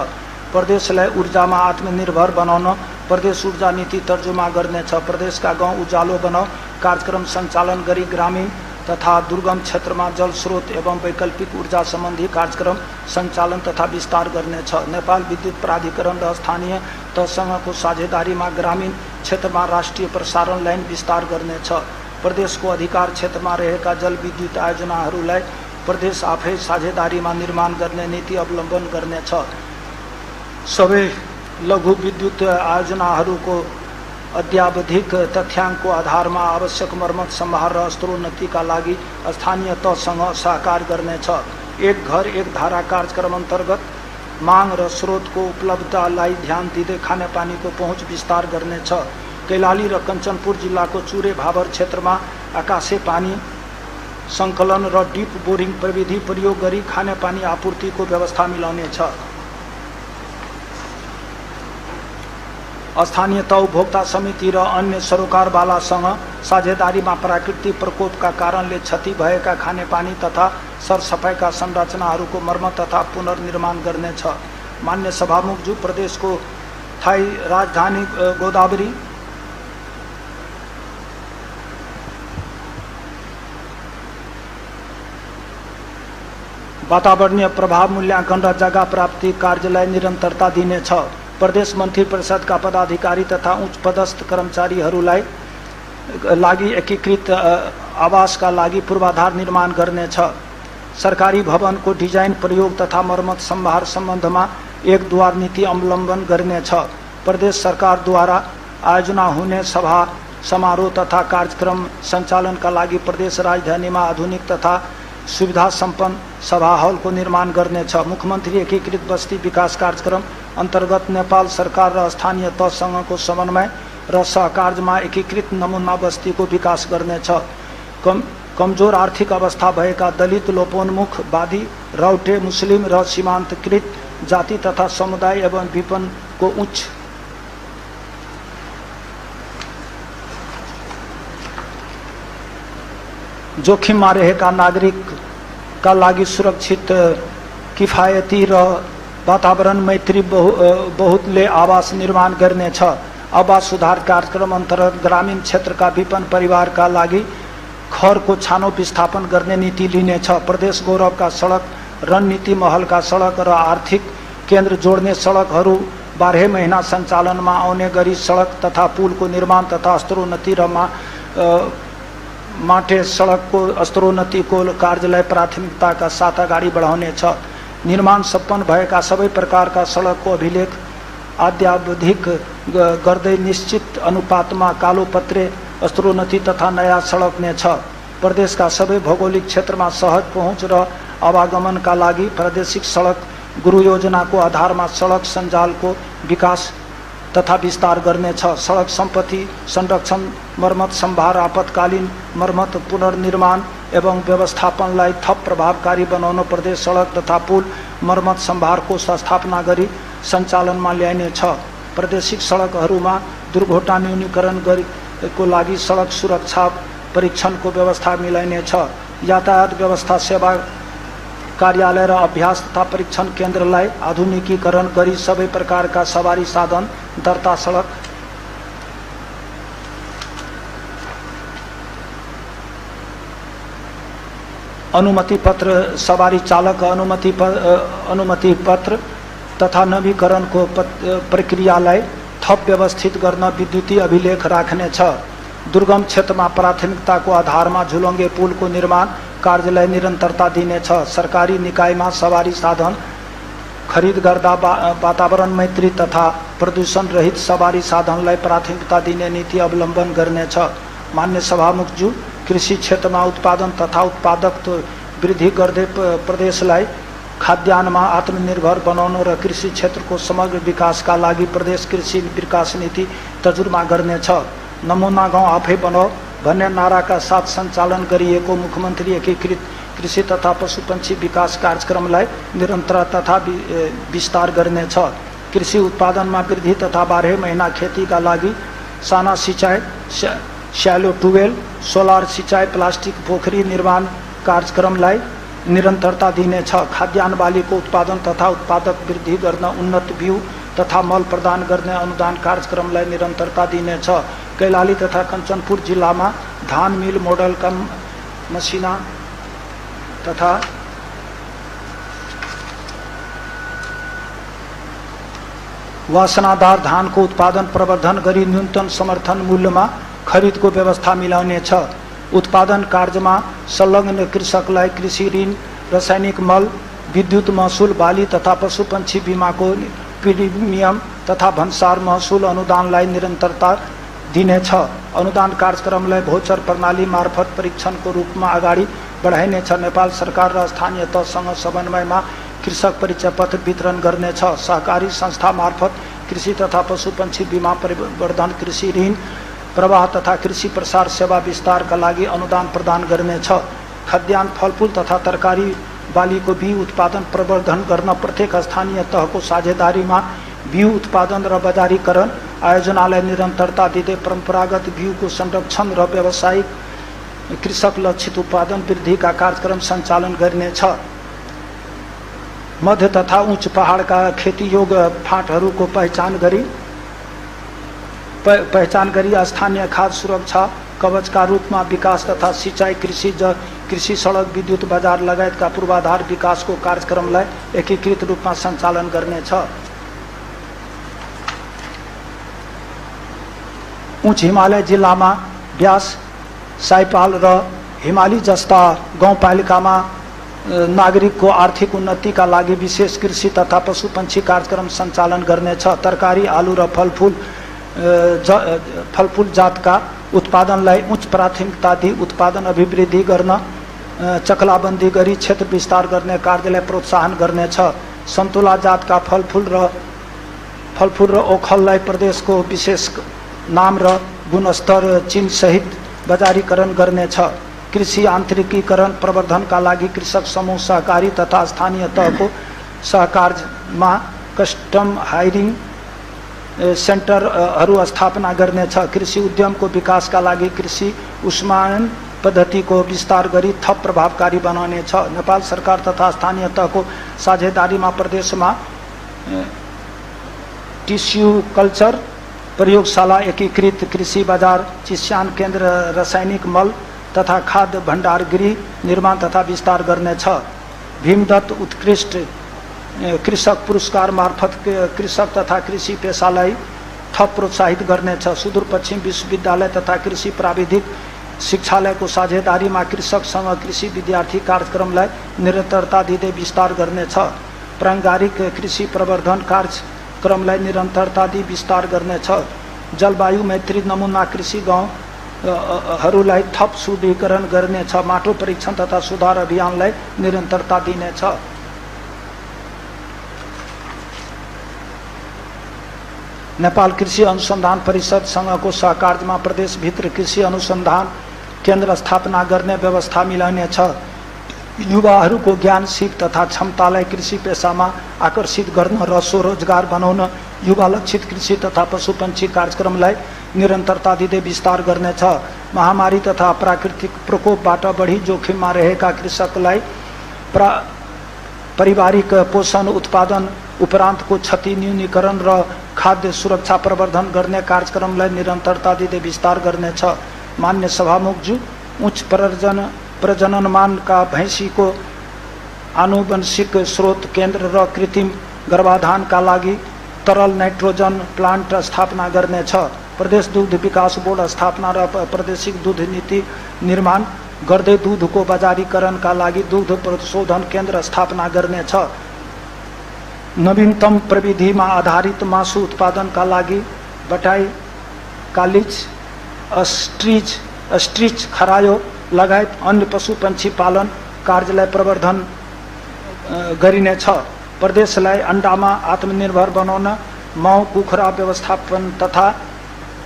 प्रदेशलाई ऊर्जामा आत्मनिर्भर बनाउन प्रदेश ऊर्जा नीति तर्जुमा गर्नेछ। प्रदेशका गाउँ उज्यालो बनाऊ कार्यक्रम सञ्चालन गरी ग्रामीण तथा दुर्गम क्षेत्रमा जल स्रोत एवं वैकल्पिक ऊर्जा सम्बन्धी कार्यक्रम सञ्चालन तथा विस्तार गर्नेछ। नेपाल विद्युत प्राधिकरण र स्थानीय तहसँगको साझेदारीमा ग्रामीण क्षेत्रमा राष्ट्रिय प्रसारण लाइन विस्तार गर्नेछ। प्रदेशको अधिकार क्षेत्रमा रहेका जलविद्युत आयोजनाहरूलाई प्रदेश आफै साझेदारीमा निर्माण गर्ने नीति अवलम्बन गर्नेछ। सबै लघु विद्युत आयोजनाहरूको अद्यावधिक तथ्याङ्कको आधारमा आवश्यक मर्मत सम्भार र स्तरोन्नतिका लागि स्थानीय तहसँग सहकार गर्नेछ। एक घर एक धारा कार्यक्रम अन्तर्गत माग र स्रोतको उपलब्धतालाई ध्यान दिँदै खानेपानीको पहुँच विस्तार गर्नेछ। कैलाली र कञ्चनपुर जिल्लाको चुरे भावर क्षेत्रमा आकाशे पानी सङ्कलन र डिप बोरिङ प्रविधि प्रयोग गरी खानेपानी आपूर्तिको व्यवस्था मिलाउनेछ। स्थानीय तह उपभोक्ता समिति र अन्य सरोकारवालासँग साझेदारीमा प्राकृतिक प्रकोपका कारणले क्षति भएका खानेपानी तथा सरसफाइका संरचनाहरूको मर्मत तथा पुनर्निर्माण गर्नेछ। मान्य सभामुखज्यू, प्रदेशको स्थायी राजधानी गोदावरी वातावरणीय प्रभाव मूल्याङ्कन र जग्गा प्राप्ति कार्यलाई निरन्तरता दिनेछ। प्रदेश मन्त्री परिषदका पदाधिकारी तथा उच्च पदस्थ कर्मचारीहरूलाई लागि एकीकृत आवासका लागि पूर्वाधार निर्माण गर्नेछ। सरकारी भवनको डिजाइन प्रयोग तथा मर्मत सम्भार सम्बन्धमा एक द्वार नीति अवलम्बन गर्नेछ। प्रदेश सरकारद्वारा आयोजना हुने सभा समारोह तथा कार्यक्रम सञ्चालनका लागि प्रदेश राजधानीमा आधुनिक तथा सुविधा सम्पन्न सभा हलको निर्माण गर्नेछ। मुख्यमन्त्री एकीकृत बस्ती विकास कार्यक्रम अन्तर्गत नेपाल सरकार र स्थानीय तहसँगको समन्वय र सहकार्यमा एकीकृत नमुना बस्तीको विकास गर्नेछ। कमजोर आर्थिक अवस्था भएका दलित, लोपोन्मुख, वादी, राउटे, मुस्लिम र सीमान्तकृत जाति तथा समुदाय एवं विपन्नको उच्च जोखिममा रहेका नागरिकका लागि सुरक्षित, किफायती र वातावरण मैत्री बहुतले आवास निर्माण गर्नेछ। आवास सुधार कार्यक्रम अन्तर्गत ग्रामीण क्षेत्रका विपन्न परिवारका लागि खरको छानो विस्थापन गर्ने नीति लिनेछ। प्रदेश गौरवका सडक रणनीति महलका सडक र आर्थिक केन्द्र जोड्ने सडकहरू 12 महिना सञ्चालनमा आउने गरी सडक तथा पुलको निर्माण तथा स्तरोन्नति र माटे सडकको स्तरोन्नतिको कार्यलाई प्राथमिकताका साथ अगाडि बढाउनेछ। निर्माण सम्पन्न भएका सबै प्रकारका सडकको अभिलेख अद्यावधिक गर्दै निश्चित अनुपातमा कालोपत्रे स्तरोन्नति तथा नयाँ सडक नै छ। प्रदेशका सबै भौगोलिक क्षेत्रमा सहज पहुँच र आवागमनका लागि प्रादेशिक सडक गुरु योजनाको आधारमा सडक सञ्जालको विकास तथा विस्तार गर्नेछ। सडक सम्पत्ति संरक्षण, मर्मत, सम्भार, आपतकालीन मर्मत, पुनर्निर्माण एवं व्यवस्थापनलाई थप प्रभावकारी बनाउन प्रदेश सडक तथा पुल मर्मत सम्भारको स्थापना गरी सञ्चालनमा ल्याइनेछ। प्रादेशिक सडकहरूमा दुर्घटना न्यूनीकरण को लागि सडक सुरक्षा परीक्षणको व्यवस्था मिलाइनेछ। यातायात व्यवस्था सेवा कार्यालय र अभ्यास तथा परीक्षण केन्द्रलाई आधुनिकीकरण गरी सबै प्रकारका सवारी साधन दर्ता सडक अनुमति पत्र, सवारी चालक अनुमति पत्र तथा नवीकरणको प्रक्रियालाई थप व्यवस्थित गर्न विद्युतीय अभिलेख राख्नेछ। दुर्गम क्षेत्रमा प्राथमिकताको आधारमा झुलङ्गे पुलको निर्माण कार्यलाई निरन्तरता दिनेछ। सरकारी निकायमा सवारी साधन खरिद गर्दा वातावरण मैत्री तथा प्रदूषण रहित सवारी साधनलाई प्राथमिकता दिने नीति अवलम्बन गर्नेछ। मान्य सभामुखज्यू, कृषि क्षेत्रमा उत्पादन तथा उत्पादकता वृद्धि गर्दै प्रदेशलाई खाद्यान्नमा आत्मनिर्भर बनाउन र कृषि क्षेत्रको समग्र विकासका लागि प्रदेश कृषि विकास नीति तर्जुमा गर्नेछ। नमुना गाउँ आफै बनाऊ भन्ने नाराका साथ सञ्चालन गरिएको मुख्यमन्त्री एकीकृत कृषि तथा पशुपन्छी विकास कार्यक्रमलाई निरन्तर तथा विस्तार गर्नेछ। कृषि उत्पादनमा वृद्धि तथा 12 महिना खेतीका लागि साना सिँचाइ, स्यालो ट्युबवेल, सोलर सिँचाइ, प्लास्टिक पोखरी निर्माण कार्यक्रमलाई निरन्तरता दिनेछ। खाद्यान्न बालीको उत्पादन तथा उत्पादक वृद्धि गर्न उन्नत बिउ तथा मल प्रदान गर्ने अनुदान कार्यक्रमलाई निरन्तरता दिनेछ। कैलाली तथा कञ्चनपुर जिल्लामा धान मिल मोडल कम मसिना तथा वासनादार धानको उत्पादन प्रवर्धन गरी न्यूनतम समर्थन मूल्यमा खरिदको व्यवस्था मिलाउनेछ। उत्पादन कार्यमा संलग्न कृषकलाई कृषि ऋण, रासायनिक मल, विद्युत महसुल, बाली तथा पशुपन्छी बीमाको प्रिमियम तथा भन्सार महसुल अनुदानलाई निरन्तरता दिनेछ। अनुदान कार्यक्रमलाई भोचर प्रणाली मार्फत परीक्षणको रूपमा अगाडि बढाइनेछ। नेपाल सरकार र स्थानीय तहसँग समन्वयमा कृषक परिचय पत्र वितरण गर्नेछ। सहकारी संस्था मार्फत कृषि तथा पशुपन्छी बीमा परिवर्धन, कृषि ऋण प्रवाह तथा कृषि प्रसार सेवा विस्तारका लागि अनुदान प्रदान गर्नेछ। खाद्यान्न, फलफूल तथा तरकारी बालीको बिउ उत्पादन प्रवर्धन गर्न प्रत्येक स्थानीय तहको साझेदारीमा बिउ उत्पादन र बजारीकरण आयोजनालाई निरन्तरता दिँदै परम्परागत बिउको संरक्षण र व्यावसायिक कृषक लक्षित उत्पादन वृद्धिका कार्यक्रम सञ्चालन गरिनेछ। मध्य तथा उच्च पहाडका खेती योग्य फाँटहरूको पहचान गरी स्थानीय खाद्य सुरक्षा कवचका रूपमा विकास तथा सिँचाइ, कृषि सडक, विद्युत बजार लगायतका पूर्वाधार विकासको कार्यक्रमलाई एकीकृत रूपमा सञ्चालन गर्नेछ। उच्च हिमालय जिल्लामा ब्यास, साइपाल र हिमाली जस्ता गाउँपालिकामा नागरिकको आर्थिक उन्नतिका लागि विशेष कृषि तथा पशुपन्छी कार्यक्रम सञ्चालन गर्नेछ। तरकारी, आलु र फलफूल जातका उत्पादनलाई उच्च प्राथमिकता दिई उत्पादन अभिवृद्धि गर्न चक्लाबन्दी गरी क्षेत्र विस्तार गर्ने कार्यलाई प्रोत्साहन गर्नेछ। सन्तुला जातका फलफूल र ओखललाई प्रदेशको विशेष नाम र गुणस्तर चिन्ह सहित बजारीकरण गर्नेछ। कृषि आन्तरिकीकरण प्रवर्धनका लागि कृषक समूह, सहकारी तथा स्थानीय तहको सहकारमा कस्टम हायरिङ सेन्टरहरू स्थापना गर्नेछ। कृषि उद्यमको विकासका लागि कृषि उष्मायन पद्धतिको विस्तार गरी थप प्रभावकारी बनाउनेछ। नेपाल सरकार तथा स्थानीय तहको साझेदारीमा प्रदेशमा टिस्यु कल्चर प्रयोगशाला, एकीकृत कृषि बजार, चिस्यान केन्द्र, रासायनिक मल तथा खाद्य भण्डार गृह निर्माण तथा विस्तार गर्नेछ। भीमदत्त उत्कृष्ट कृषक पुरस्कार मार्फत कृषक तथा कृषि पेशालाई थप प्रोत्साहित गर्नेछ। सुदूरपश्चिम विश्वविद्यालय तथा कृषि प्राविधिक शिक्षालयको साझेदारीमा कृषकसँग कृषि विद्यार्थी कार्यक्रमलाई निरन्तरता दिँदै विस्तार गर्नेछ। प्राङ्गारिक कृषि प्रवर्धन कार्यक्रमलाई निरन्तरता दिई विस्तार गर्नेछ। जलवायु मैत्री नमुना कृषि गाउँहरूलाई थप सुदृढीकरण गर्नेछ। माटो परीक्षण तथा सुधार अभियानलाई निरन्तरता दिनेछ। नेपाल कृषि अनुसन्धान परिषदसँगको सहकार्यमा प्रदेशभित्र कृषि अनुसन्धान केन्द्र स्थापना गर्ने व्यवस्था मिलाउनेछ। युवाहरूको ज्ञान सिप तथा क्षमतालाई कृषि पेशामा आकर्षित गर्न र स्वरोजगार बनाउन युवा लक्षित कृषि तथा पशुपन्छी कार्यक्रमलाई निरन्तरता दिँदै विस्तार गर्नेछ। महामारी तथा प्राकृतिक प्रकोपबाट बढी जोखिममा रहेका कृषकलाई पारिवारिक पोषण उत्पादन उपरान्तको क्षति न्यूनीकरण र खाद्य सुरक्षा प्रवर्धन गर्ने कार्यक्रमलाई निरन्तरता दिँदै विस्तार गर्नेछ। मान्य सभामुखज्यू, उच्च प्रजननमानका भैँसीको आनुवंशिक स्रोत केन्द्र र कृत्रिम गर्भाधानका लागि तरल नाइट्रोजन प्लान्ट स्थापना गर्नेछ। प्रदेश दुग्ध विकास बोर्ड स्थापना र प्रादेशिक दुध नीति निर्माण गर्दै दुधको बजारीकरणका लागि दुग्ध प्रशोधन केन्द्र स्थापना गर्नेछ। नवीनतम प्रविधिमा आधारित मासु उत्पादनका लागि बटाई, कालिज, अस्ट्रिच, खरायो लगायत अन्य पशुपन्छी पालन कार्यलाई प्रवर्धन गरिनेछ। प्रदेशलाई अण्डामा आत्मनिर्भर बनाउन माउ कुखुरा व्यवस्थापन तथा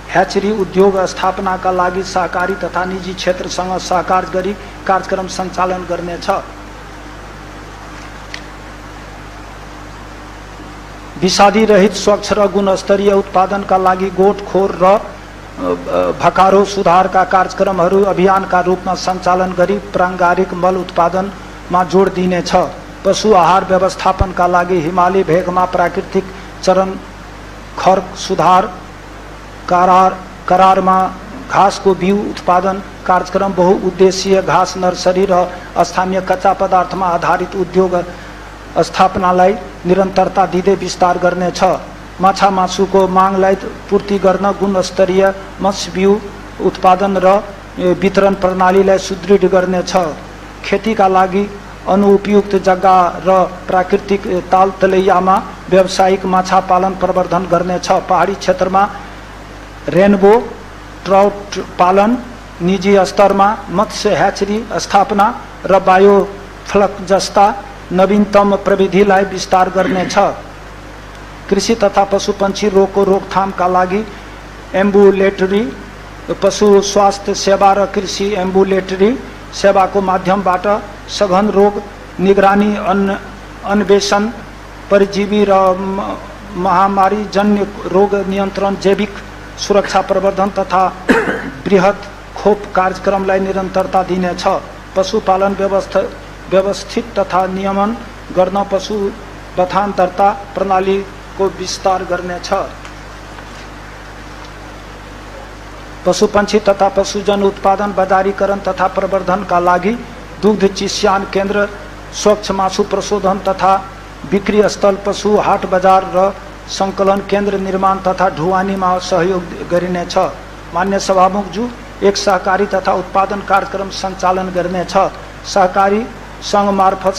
ह्याचरी उद्योग स्थापनाका लागि सहकारी तथा निजी क्षेत्रसँग सहकार गरी कार्यक्रम सञ्चालन गर्नेछ। विषादी रहित स्वच्छ र गुणस्तरीय उत्पादनका लागि गोठखोर र भकारो सुधारका कार्यक्रमहरू अभियानका रूपमा सञ्चालन गरी प्राङ्गारिक मल उत्पादनमा जोड दिनेछ। पशु आहार व्यवस्थापनका लागि हिमाली भेगमा प्राकृतिक चरण खर्क सुधार करारमा घाँसको बिउ उत्पादन कार्यक्रम बहुउद्देशीय घाँस नर्सरी र स्थानीय कच्चा पदार्थमा आधारित उद्योग स्थापनालाई निरन्तरता दिँदै विस्तार गर्नेछ। माछा मासुको मागलाई पूर्ति गर्न गुणस्तरीय मत्स्य बिउ उत्पादन र वितरण प्रणालीलाई सुदृढ गर्नेछ। खेतीका लागि अनुपयुक्त जग्गा र प्राकृतिक तालतलैयामा व्यावसायिक माछा पालन प्रवर्धन गर्नेछ। पहाडी क्षेत्रमा रेनबो ट्राउट पालन, निजी स्तरमा मत्स्य ह्याचरी स्थापना र बायोफ्लक जस्ता नवीनतम प्रविधिलाई विस्तार गर्नेछ। कृषि तथा पशुपन्छी रोगको रोकथामका लागि एम्बुलेटरी पशु स्वास्थ्य सेवा र कृषि एम्बुलेटरी सेवाको माध्यमबाट सघन रोग निगरानी, अन्वेषण, परजीवी र महामारी जन्य रोग नियन्त्रण, जैविक सुरक्षा प्रवर्धन तथा बृहत खोप कार्यक्रमलाई निरन्तरता दिनेछ। पशुपालन व्यवस्थित तथा नियमन गर्न पशु बथान दर्ता प्रणालीको विस्तार गर्नेछ। पशुपन्छी तथा पशुजन उत्पादन बजारीकरण तथा प्रवर्धनका लागि दुग्ध चिस्यान केन्द्र, स्वच्छ मासु प्रशोधन तथा बिक्री स्थल, पशु हाट बजार र संकलन केन्द्र निर्माण तथा ढुवानीमा सहयोग गरिनेछ। मान्य सभामुखज्यू, एक सहकारी तथा उत्पादन कार्यक्रम सञ्चालन गर्नेछ। सहकारी सङ्घ मार्फत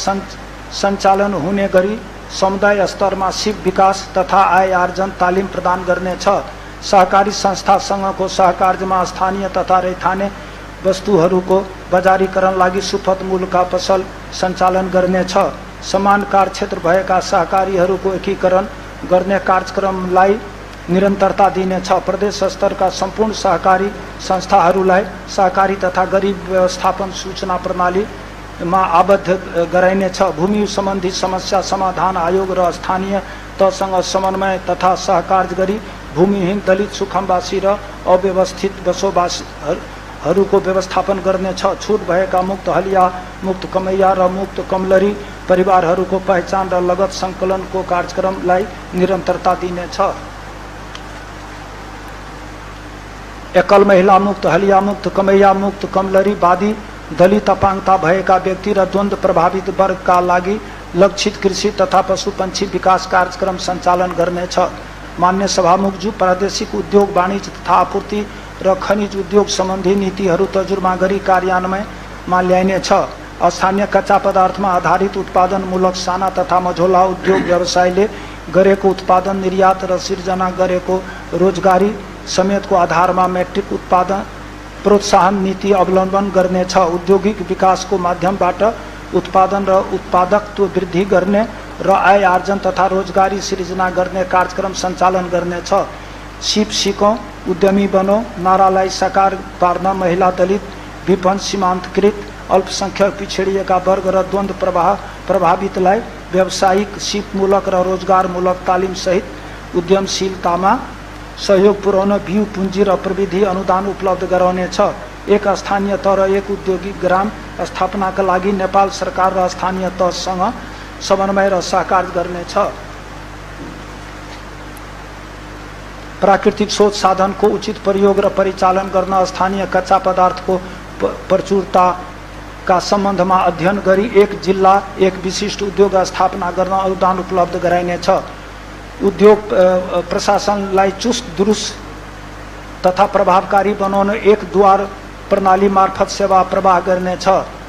सञ्चालन हुने गरी समुदाय स्तरमा सिप विकास तथा आय आर्जन तालिम प्रदान गर्नेछ। सहकारी संस्थासँगको सहकार्यमा स्थानीय तथा रैथाने वस्तुहरूको बजारीकरण लागि सुपथ मूल्यका पसल सञ्चालन गर्नेछ। समान कार्यक्षेत्र भएका सहकारीहरूको एकीकरण गर्ने कार्यक्रमलाई निरन्तरता दिनेछ। प्रदेश स्तरका सम्पूर्ण सहकारी संस्थाहरूलाई सहकारी तथा गरिब व्यवस्थापन सूचना प्रणालीमा आबद्ध गराइनेछ। भूमि सम्बन्धी समस्या समाधान आयोग र स्थानीय तहसँग समन्वय तथा सहकार्य गरी भूमिहीन, दलित, सुखमवासी र अव्यवस्थित बसोबासीहरूको व्यवस्थापन गर्नेछ। छुट भएका मुक्त हलिया, मुक्त कमैया र मुक्त कमलरी परिवारहरूको पहिचान र लगत सङ्कलनको कार्यक्रमलाई निरन्तरता दिनेछ। एकल महिला मुक्त हलिया, मुक्त कमैया, मुक्त कमलरी, बादी दलित अपाङ्गता भएका व्यक्ति र द्वन्द्व प्रभावित वर्गका लागि लक्षित कृषि तथा पशुपक्षी विकास कार्यक्रम सञ्चालन गर्नेछ। मान्य सभामुखज्यू, प्रादेशिक उद्योग वाणिज्य तथा आपूर्ति र खनिज उद्योग सम्बन्धी नीतिहरू तर्जुमा गरी कार्यान्वयनमा ल्याइनेछ। स्थानीय कच्चा पदार्थमा आधारित उत्पादनमूलक साना तथा मझौला उद्योग व्यवसायले गरेको उत्पादन, निर्यात र सिर्जना गरेको रोजगारी समेतको आधारमा मैट्रिक उत्पादन प्रोत्साहन नीति अवलम्बन गर्नेछ। औद्योगिक विकासको माध्यमबाट उत्पादन र उत्पादकत्व वृद्धि गर्ने र आय आर्जन तथा रोजगारी सिर्जना गर्ने कार्यक्रम सञ्चालन गर्नेछ। सिप सिकौं, उद्यमी बनो नारालाई साकार पार्न महिला, दलित, विपन्न, सीमान्तकृत, अल्पसंख्यक, पिछडिएका वर्ग र द्वन्द्व प्रभावितलाई व्यावसायिक, सिपमूलक र रोजगारमूलक तालिम सहित उद्यमशीलतामा सहयोग पुर्याउन बिउ पुँजी र प्रविधि अनुदान उपलब्ध गराउनेछ। एक स्थानीय तह र एक औद्योगिक ग्राम स्थापनाका लागि नेपाल सरकार र स्थानीय तहसँग समन्वय र सहकार गर्नेछ। प्राकृतिक स्रोत साधनको उचित प्रयोग र परिचालन गर्न स्थानीय कच्चा पदार्थको प्रचुरताका सम्बन्धमा अध्ययन गरी एक जिल्ला एक विशिष्ट उद्योग स्थापना गर्न अनुदान उपलब्ध गराइनेछ। उद्योग प्रशासनलाई चुस्त, दुरुस्त तथा प्रभावकारी बनाउन एक द्वार प्रणाली मार्फत सेवा प्रवाह गर्नेछ।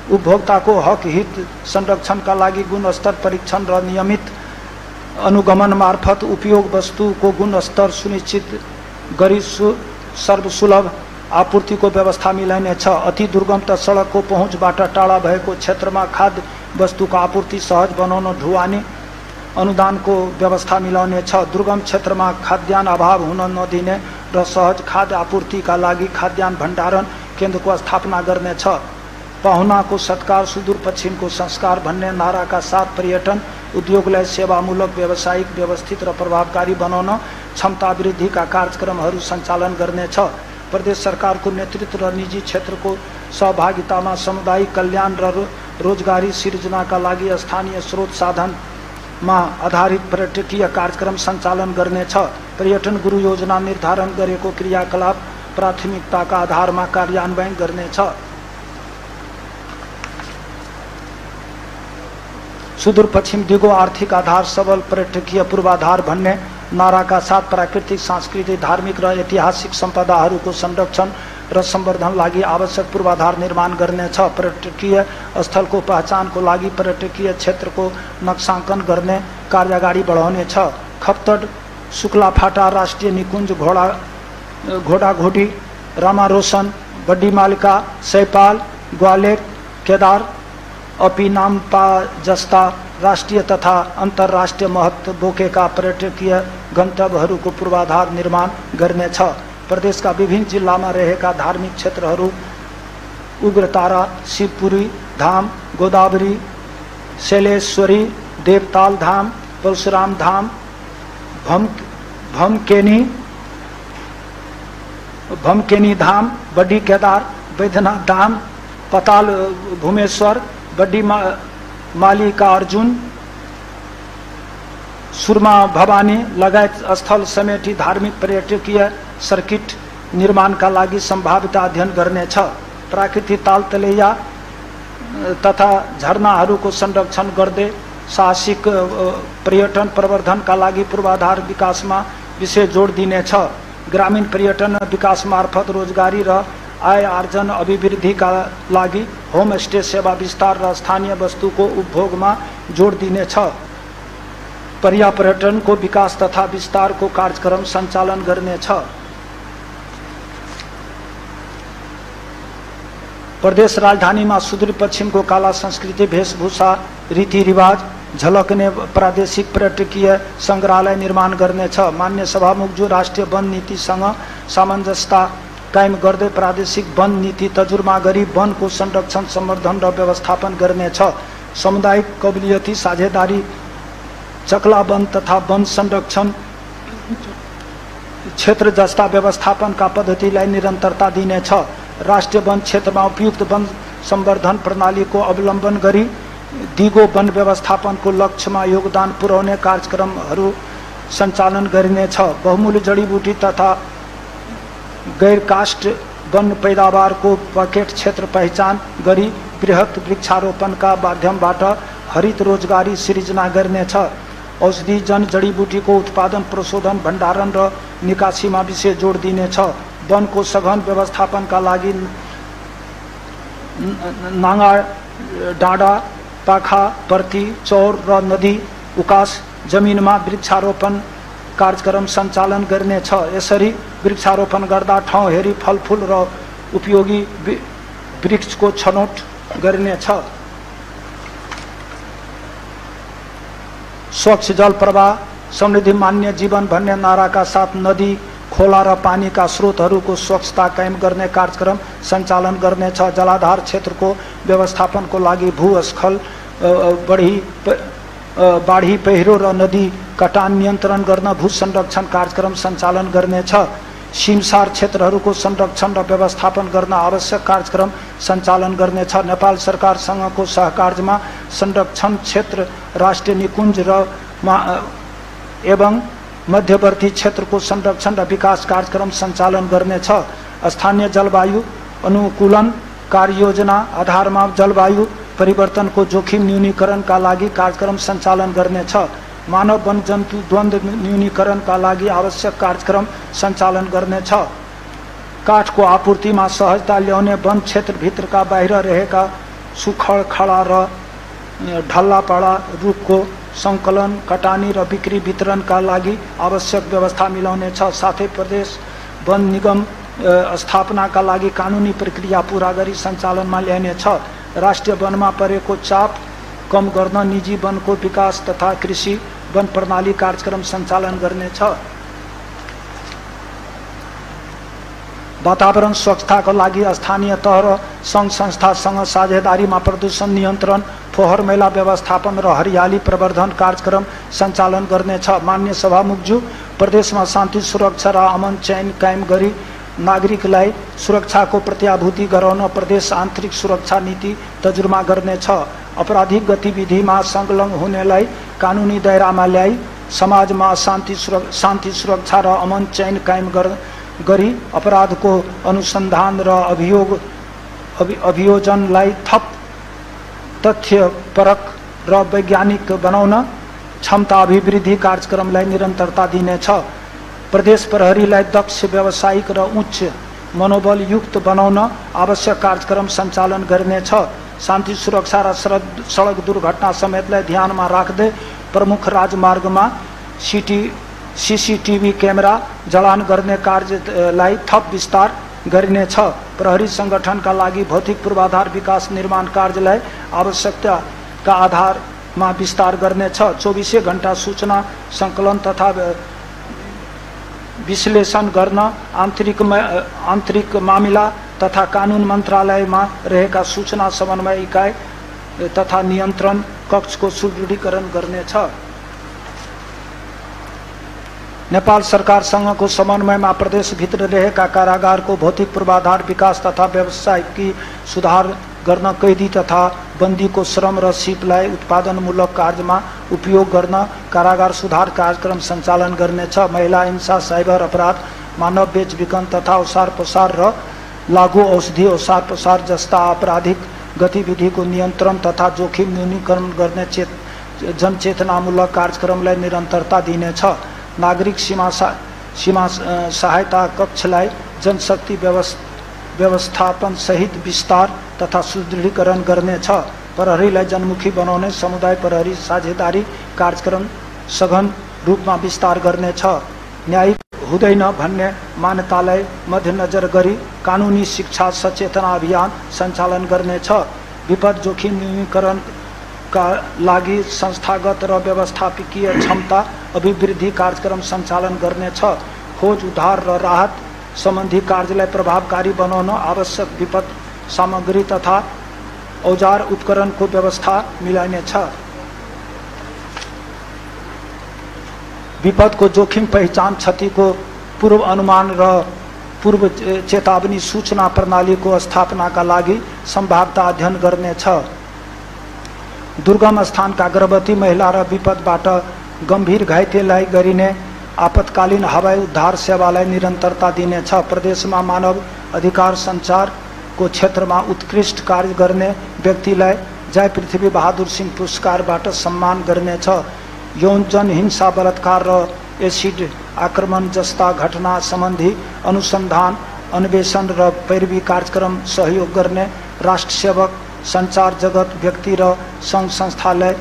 उपभोक्ताको हक हित संरक्षणका लागि गुणस्तर परीक्षण र नियमित अनुगमन मार्फत उपयोग वस्तुको गुणस्तर सुनिश्चित गरी सर्वसुलभ आपूर्तिको व्यवस्था मिलाइनेछ। अति दुर्गम त सडकको पहुँचबाट टाढा भएको क्षेत्रमा खाद्य वस्तुको आपूर्ति सहज बनाउन ढुवानी अनुदानको व्यवस्था मिलाउनेछ। दुर्गम क्षेत्रमा खाद्यान्न अभाव हुन नदिने र सहज खाद्य आपूर्तिका लागि खाद्यान्न भण्डारण केन्द्रको स्थापना गर्नेछ। पाहुनाको सत्कार, सुदूर पश्चिमको संस्कार भन्ने नाराका साथ पर्यटन उद्योगलाई सेवामूलक, व्यावसायिक, व्यवस्थित र प्रभावकारी बनाउन क्षमता वृद्धिका कार्यक्रमहरू सञ्चालन गर्नेछ। प्रदेश सरकारको नेतृत्व र निजी क्षेत्रको सहभागितामा सामुदायिक कल्याण र रोजगारी सिर्जनाका लागि स्थानीय स्रोत साधनमा आधारित पर्यटकीय कार्यक्रम सञ्चालन गर्नेछ। पर्यटन गुरु योजना निर्धारण गरेको क्रियाकलाप प्राथमिकताका आधारमा कार्यान्वयन गर्नेछ। सुदूर पश्चिम दिगो आर्थिक आधार सबल पर्यटकीय पूर्वाधार भन्ने नाराका साथ प्राकृतिक, सांस्कृतिक, धार्मिक र ऐतिहासिक सम्पदाहरूको संरक्षण र संवर्धन लागि आवश्यक पूर्वाधार निर्माण गर्नेछ। पर्यटकीय स्थलको पहचानको लागि पर्यटकीय क्षेत्रको नक्साङ्कन गर्ने कार्य अगाडि बढाउनेछ। खप्तड, शुक्लाफाटा राष्ट्रिय निकुञ्ज, घोडाघोडी, रामारोशन, बड्डीमालिका, सैपाल, ग्वालेर, केदार, अपिनाम्पा जस्ता राष्ट्रिय तथा अन्तर्राष्ट्रिय महत्त्व बोकेका पर्यटकीय गन्तव्यहरूको पूर्वाधार निर्माण गर्नेछ। प्रदेशका विभिन्न जिल्लामा रहेका धार्मिक क्षेत्रहरू उग्रतारा, शिवपुरी धाम, गोदावरी, शैलेश्वरी, देवताल धाम, परशुराम धाम, भमकेनी धाम, बड्डी केदार, बैद्यनाथ धाम, पताल भूमेश्वर, बड्डी मालिका अर्जुन, सुरमा भवानी लगायत स्थल समेटी धार्मिक पर्यटकीय सर्किट निर्माणका लागि सम्भावित अध्ययन गर्नेछ। प्राकृतिक ताल तलैया तथा झरनाहरूको संरक्षण गर्दै साहसिक पर्यटन प्रवर्धनका लागि पूर्वाधार विकासमा विशेष जोड दिनेछ। ग्रामीण पर्यटन विकास मार्फत रोजगारी र आय आर्जन अभिवृद्धिका लागि होमस्टे सेवा विस्तार र स्थानीय वस्तुको उपभोगमा जोड दिनेछ। पर्यापर्यटनको विकास तथा विस्तारको कार्यक्रम सञ्चालन गर्नेछ। प्रदेश राजधानीमा सुदूरपश्चिमको कला संस्कृति, वेशभूषा, रीतिरिवाज झलक्ने प्रादेशिक पर्यटकीय सङ्ग्रहालय निर्माण गर्नेछ। मान्य सभामुखज्यू, राष्ट्रिय वन नीतिसँग सामञ्जस्यता कायम गर्दै प्रादेशिक वन नीति तर्जुमा गरी वनको संरक्षण, संवर्धन र व्यवस्थापन गर्नेछ। सामुदायिक कबलियती साझेदारी, चकला वन तथा वन संरक्षण क्षेत्र जस्ता व्यवस्थापनका पद्धतिलाई निरन्तरता दिनेछ। राष्ट्रिय वन क्षेत्रमा उपयुक्त वन संवर्धन प्रणालीको अवलम्बन गरी दिगो वन व्यवस्थापनको लक्ष्यमा योगदान पुर्याउने कार्यक्रमहरू सञ्चालन गरिनेछ। बहुमूल्य जडीबुटी तथा गैर काष्ट वन पैदावार को पकेट क्षेत्र पहिचान गरी बृहत वृक्षारोपणका माध्यमबाट हरित रोजगारी सृजना गर्नेछ। औषधि जन जडीबुटीको उत्पादन प्रशोधन भण्डारण र निकासीमा विशेष जोड दिनेछ। वनको सघन व्यवस्थापनका लागि नाङ्गा डाँडा पाखा पर्ती चौर र नदी उकास जमिनमा वृक्षारोपण कार्यक्रम सञ्चालन गर्नेछ। यसरी वृक्षारोपण गर्दा ठाउँ हेरी फलफुल र उपयोगी वृक्षको छनौट गरिनेछ। स्वच्छ जल प्रवाह समृद्धि मान्य जीवन भन्ने नाराका साथ नदी खोला र पानीका स्रोतहरूको स्वच्छता कायम गर्ने कार्यक्रम सञ्चालन गर्नेछ। जलाधार क्षेत्रको व्यवस्थापनको लागि भूस्खलन बाढी पहिरो र नदी कटान नियन्त्रण गर्न भू संरक्षण कार्यक्रम सञ्चालन गर्नेछ। सीमसार क्षेत्रहरूको संरक्षण र व्यवस्थापन गर्न आवश्यक कार्यक्रम सञ्चालन गर्नेछ। नेपाल सरकारसँगको सहकार्यमा संरक्षण क्षेत्र राष्ट्रिय निकुञ्ज र एवं मध्यवर्ती क्षेत्रको संरक्षण र विकास कार्यक्रम सञ्चालन गर्नेछ। स्थानीय जलवायु अनुकूलन कार्ययोजना आधारमा जलवायु परिवर्तनको जोखिम न्यूनीकरणका लागि कार्यक्रम सञ्चालन गर्नेछ। मानव वन जन्तु द्वन्द्व न्यूनीकरणका लागि आवश्यक कार्यक्रम सञ्चालन गर्नेछ। काठको आपूर्तिमा सहजता ल्याउने वन क्षेत्रभित्रका बाहिर रहेका सुखड खडा र ढल्लापाडा रुखको सङ्कलन कटानी र बिक्री वितरणका लागि आवश्यक व्यवस्था मिलाउनेछ। साथै प्रदेश वन निगम स्थापनाका लागि कानुनी प्रक्रिया पूरा गरी सञ्चालनमा ल्याइनेछ। राष्ट्रिय वनमा परेको चाप कम गर्न निजी वनको विकास तथा कृषि वन प्रणाली कार्यक्रम सञ्चालन गर्नेछ। वातावरण स्वच्छताका लागि स्थानीय तह र सङ्घ संस्थासँग साझेदारीमा प्रदूषण नियन्त्रण फोहोर मैला व्यवस्थापन र हरियाली प्रवर्धन कार्यक्रम सञ्चालन गर्नेछ। मान्य सभामुखज्यू, प्रदेशमा शान्ति सुरक्षा र अमन चैन कायम गरी नागरिकलाई सुरक्षाको प्रत्याभूति गराउन प्रदेश आन्तरिक सुरक्षा नीति तजुर्मा गर्नेछ। अपराधिक गतिविधिमा संलग्न हुनेलाई कानुनी दायरामा ल्याई समाजमा शान्ति सुरक्षा र अमन चैन कायम गरी अपराधको अनुसन्धान र अभियोजनलाई थप तथ्यपरक र वैज्ञानिक बनाउन क्षमता अभिवृद्धि कार्यक्रमलाई निरन्तरता दिनेछ। प्रदेश प्रहरीलाई दक्ष व्यावसायिक र उच्च मनोबलयुक्त बनाउन आवश्यक कार्यक्रम सञ्चालन गर्नेछ। शान्ति सुरक्षा र सडक दुर्घटना समेतलाई ध्यानमा राख्दै प्रमुख राजमार्गमा सीसीटीभी क्यामेरा जडान गर्ने कार्यलाई थप विस्तार गरिनेछ। प्रहरी संगठनका लागि भौतिक पूर्वाधार विकास निर्माण कार्यलाई आवश्यकताका आधारमा विस्तार गर्नेछ। 24 घण्टा सूचना सङ्कलन तथा विश्लेषण गर्न आन्तरिक मामिला तथा कानुन मन्त्रालयमा रहेका सूचना समन्वय इकाइ तथा नियन्त्रण कक्षको सुदृढीकरण गर्नेछ। नेपाल सरकारसँगको समन्वयमा प्रदेशभित्र रहेका कारागारको भौतिक पूर्वाधार विकास तथा व्यावसायिकी सुधार गर्न कैदी तथा बन्दीको श्रम र सिपलाई उत्पादनमूलक कार्यमा उपयोग गर्न कारागार सुधार कार्यक्रम सञ्चालन गर्नेछ। महिला हिंसा, साइबर अपराध, मानव बेचबिखन तथा ओसार पसार र लागू औषधि ओसार पसार जस्ता आपराधिक गतिविधिको नियन्त्रण तथा जोखिम न्यूनीकरण गर्ने जनचेतनामूलक कार्यक्रमलाई निरन्तरता दिनेछ। नागरिक सीमा सहायता कक्षलाई जनशक्ति व्यवस्थापन सहित विस्तार तथा सुदृढीकरण गर्नेछ। प्रहरीलाई जनमुखी बनाउने समुदाय प्रहरी साझेदारी कार्यक्रम सघन रूपमा विस्तार गर्नेछ। न्यायिक हुँदैन भन्ने मान्यतालाई मध्यनजर गरी कानुनी शिक्षा सचेतना अभियान सञ्चालन गर्नेछ। विपद जोखिम न्यूनीकरणका लागि संस्थागत र व्यवस्थापकीय क्षमता अभिवृद्धि कार्यक्रम सञ्चालन गर्नेछ। खोज उद्धार र राहत सम्बन्धी कार्यलाई प्रभावकारी बनाउन आवश्यक विपद सामग्री तथा औजार उपकरणको व्यवस्था मिलाइनेछ। विपदको जोखिम पहिचान, क्षतिको पूर्व अनुमान र पूर्व चेतावनी सूचना प्रणालीको स्थापनाका लागि सम्भाव्यता अध्ययन गर्नेछ। दुर्गम स्थानका गर्भवती महिला र विपदबाट गम्भीर घाइतेलाई गरिने आपतकालीन हवाई उद्धार सेवालाई निरन्तरता दिनेछ। प्रदेशमा मानव अधिकार सञ्चारको क्षेत्रमा उत्कृष्ट कार्य गर्ने व्यक्तिलाई जय पृथ्वी बहादुर सिंह पुरस्कारबाट सम्मान गर्नेछ। यौन जनहिंसा, बलात्कार र एसिड आक्रमण जस्ता घटना सम्बन्धी अनुसन्धान, अन्वेषण र पैरवी कार्यक्रम सहयोग गर्ने राष्ट्रसेवक, सञ्चार जगत व्यक्ति र सङ्घ संस्थालाई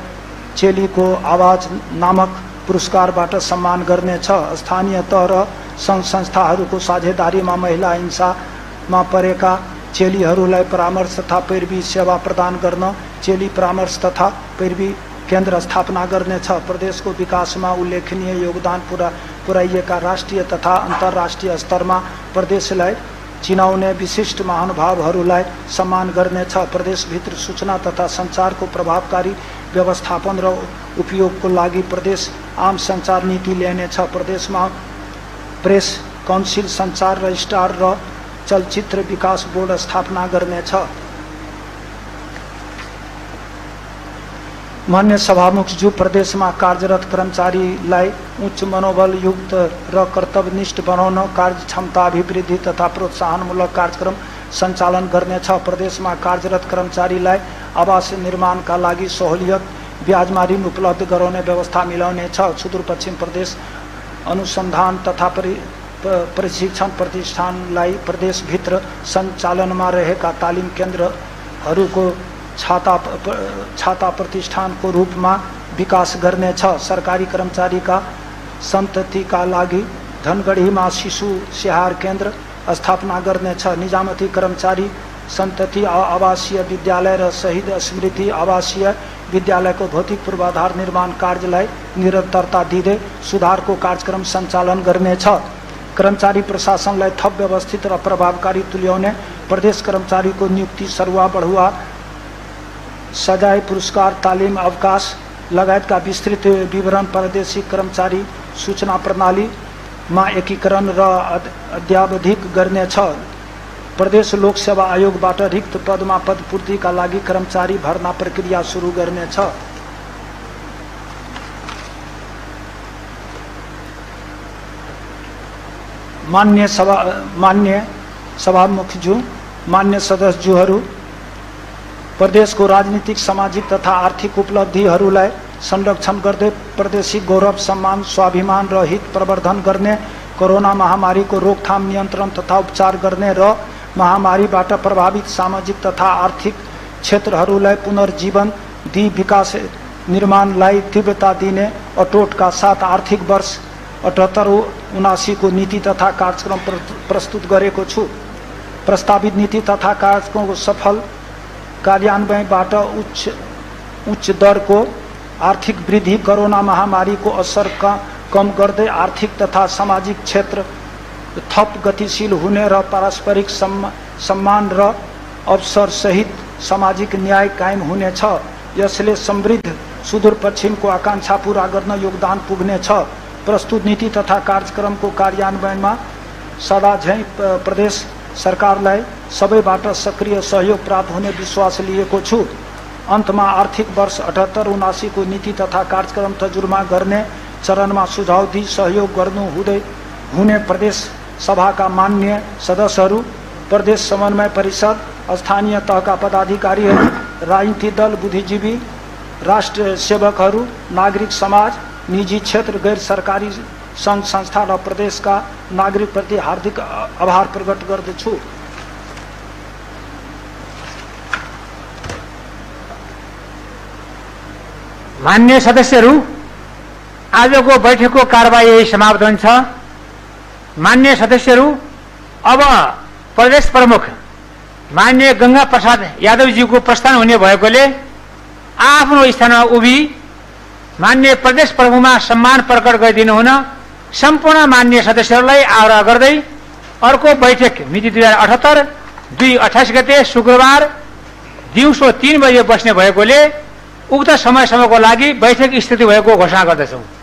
चेलीको आवाज नामक पुरस्कारबाट सम्मान गर्नेछ। स्थानीय तह र सङ्घ संस्थाहरूको साझेदारीमा महिला हिंसामा परेका चेलीहरूलाई परामर्श तथा पैरवी सेवा प्रदान गर्न चेली परामर्श तथा पैरवी केन्द्र स्थापना गर्नेछ। प्रदेशको विकासमा उल्लेखनीय योगदान पुर्याएका राष्ट्रिय तथा अन्तर्राष्ट्रिय स्तरमा प्रदेशलाई चिनाउने विशिष्ट महानुभावहरूलाई सम्मान गर्नेछ। प्रदेशभित्र सूचना तथा सञ्चारको प्रभावकारी व्यवस्थापन र उपयोगको लागि प्रदेश आम सञ्चार नीति ल्याउनेछ। प्रदेशमा प्रेस काउन्सिल, सञ्चार रजिस्ट्रार र चलचित्र विकास बोर्ड स्थापना गर्नेछ। मान्य सभामुखज्यू, प्रदेशमा कार्यरत कर्मचारीलाई उच्च मनोबलयुक्त र कर्तव्यनिष्ठ बनाउन कार्यक्षमता अभिवृद्धि तथा प्रोत्साहनमूलक कार्यक्रम सञ्चालन गर्नेछ। प्रदेशमा कार्यरत कर्मचारीलाई आवास निर्माणका लागि सहुलियत ब्याजमा ऋण उपलब्ध गराउने व्यवस्था मिलाउनेछ। सुदूरपश्चिम प्रदेश अनुसन्धान तथा प्रशिक्षण प्रतिष्ठानलाई प्रदेशभित्र सञ्चालनमा रहेका तालिम केन्द्रहरूको छाता प्रतिष्ठानको रूपमा विकास गर्नेछ। सरकारी कर्मचारीका सन्ततिका लागि धनगढीमा शिशु स्याहार केन्द्र स्थापना गर्नेछ। निजामती कर्मचारी सन्तति आवासीय विद्यालय र शहीद स्मृति आवासीय विद्यालयको भौतिक पूर्वाधार निर्माण कार्यलाई निरन्तरता दिँदै सुधारको कार्यक्रम सञ्चालन गर्नेछ। कर्मचारी प्रशासनलाई थप व्यवस्थित र प्रभावकारी तुल्याउने प्रदेश कर्मचारीको नियुक्ति, सरुवा बढुवा, सजाय, पुरस्कार, तालिम, अवकाश लगायतका विस्तृत विवरण प्रादेशिक कर्मचारी सूचना प्रणालीमा एकीकरण र अद्यावधिक गर्नेछ। प्रदेश लोक सेवा आयोगबाट रिक्त पदमा पदपूर्तिका लागि कर्मचारी भर्ना प्रक्रिया सुरु गर्नेछ। मान्य सभामुखज्यू, मान्य सदस्यज्यूहरू, प्रदेशको राजनीतिक, सामाजिक तथा आर्थिक उपलब्धिहरूलाई संरक्षण गर्दै प्रादेशिक गौरव, सम्मान, स्वाभिमान र हित प्रवर्धन गर्ने, कोरोना महामारीको रोकथाम, नियन्त्रण तथा उपचार गर्ने र महामारीबाट प्रभावित सामाजिक तथा आर्थिक क्षेत्रहरूलाई पुनर्जीवन दिई विकास निर्माणलाई तीव्रता दिने अटोटका साथ आर्थिक वर्ष 78-79 को नीति तथा कार्यक्रम प्रस्तुत गरेको छु। प्रस्तावित नीति तथा कार्यक्रमको सफल कार्यान्वयनबाट उच्च दरको आर्थिक वृद्धि, कोरोना महामारीको असर कम गर्दै आर्थिक तथा सामाजिक क्षेत्र थप गतिशील हुने र पारस्परिक सम्मान र अवसर सहित सामाजिक न्याय कायम हुनेछ। यसले समृद्ध सुदूरपश्चिमको आकांक्षा पूरा गर्न योगदान पुग्नेछ। प्रस्तुत नीति तथा कार्यक्रमको कार्यान्वयनमा सदाझैं प्रदेश सरकारलाई सबैबाट सक्रिय सहयोग प्राप्त हुने विश्वास लिएको छु। अन्तमा आर्थिक वर्ष 78-79 को नीति तथा कार्यक्रम तर्जुमा गर्ने चरणमा सुझाव दिई सहयोग गर्नु हुने प्रदेश सभाका मान्य सदस्यहरू, प्रदेश समन्वय परिषद, स्थानीय तहका पदाधिकारीहरू, राजनीतिक दल, बुद्धिजीवी, राष्ट्र सेवकहरू, नागरिक समाज, निजी क्षेत्र, गैर सरकारी संघ संस्था र प्रदेशका नागरिकप्रति हार्दिक आभार प्रकट गर्दछु। मान्य सदस्यहरू, आजको बैठकको कारबाही यही समाप्त हुन्छ। मान्य सदस्यहरू, अब प्रदेश प्रमुख मान्य गंगा प्रसाद यादवजीको प्रस्थान हुने भएकोले आफ्नो स्थानमा उभि मान्य प्रदेश प्रमुखमा सम्मान प्रकट गरिदिनु हुन सम्पूर्ण मान्य सदस्यहरूलाई आग्रह गर्दै अर्को बैठक मिति 2078-2-28 गते शुक्रबार दिउँसो 3 बजे बस्ने भएकोले उक्त समयसम्मको लागि बैठक स्थिति भएको घोषणा गर्दछौं।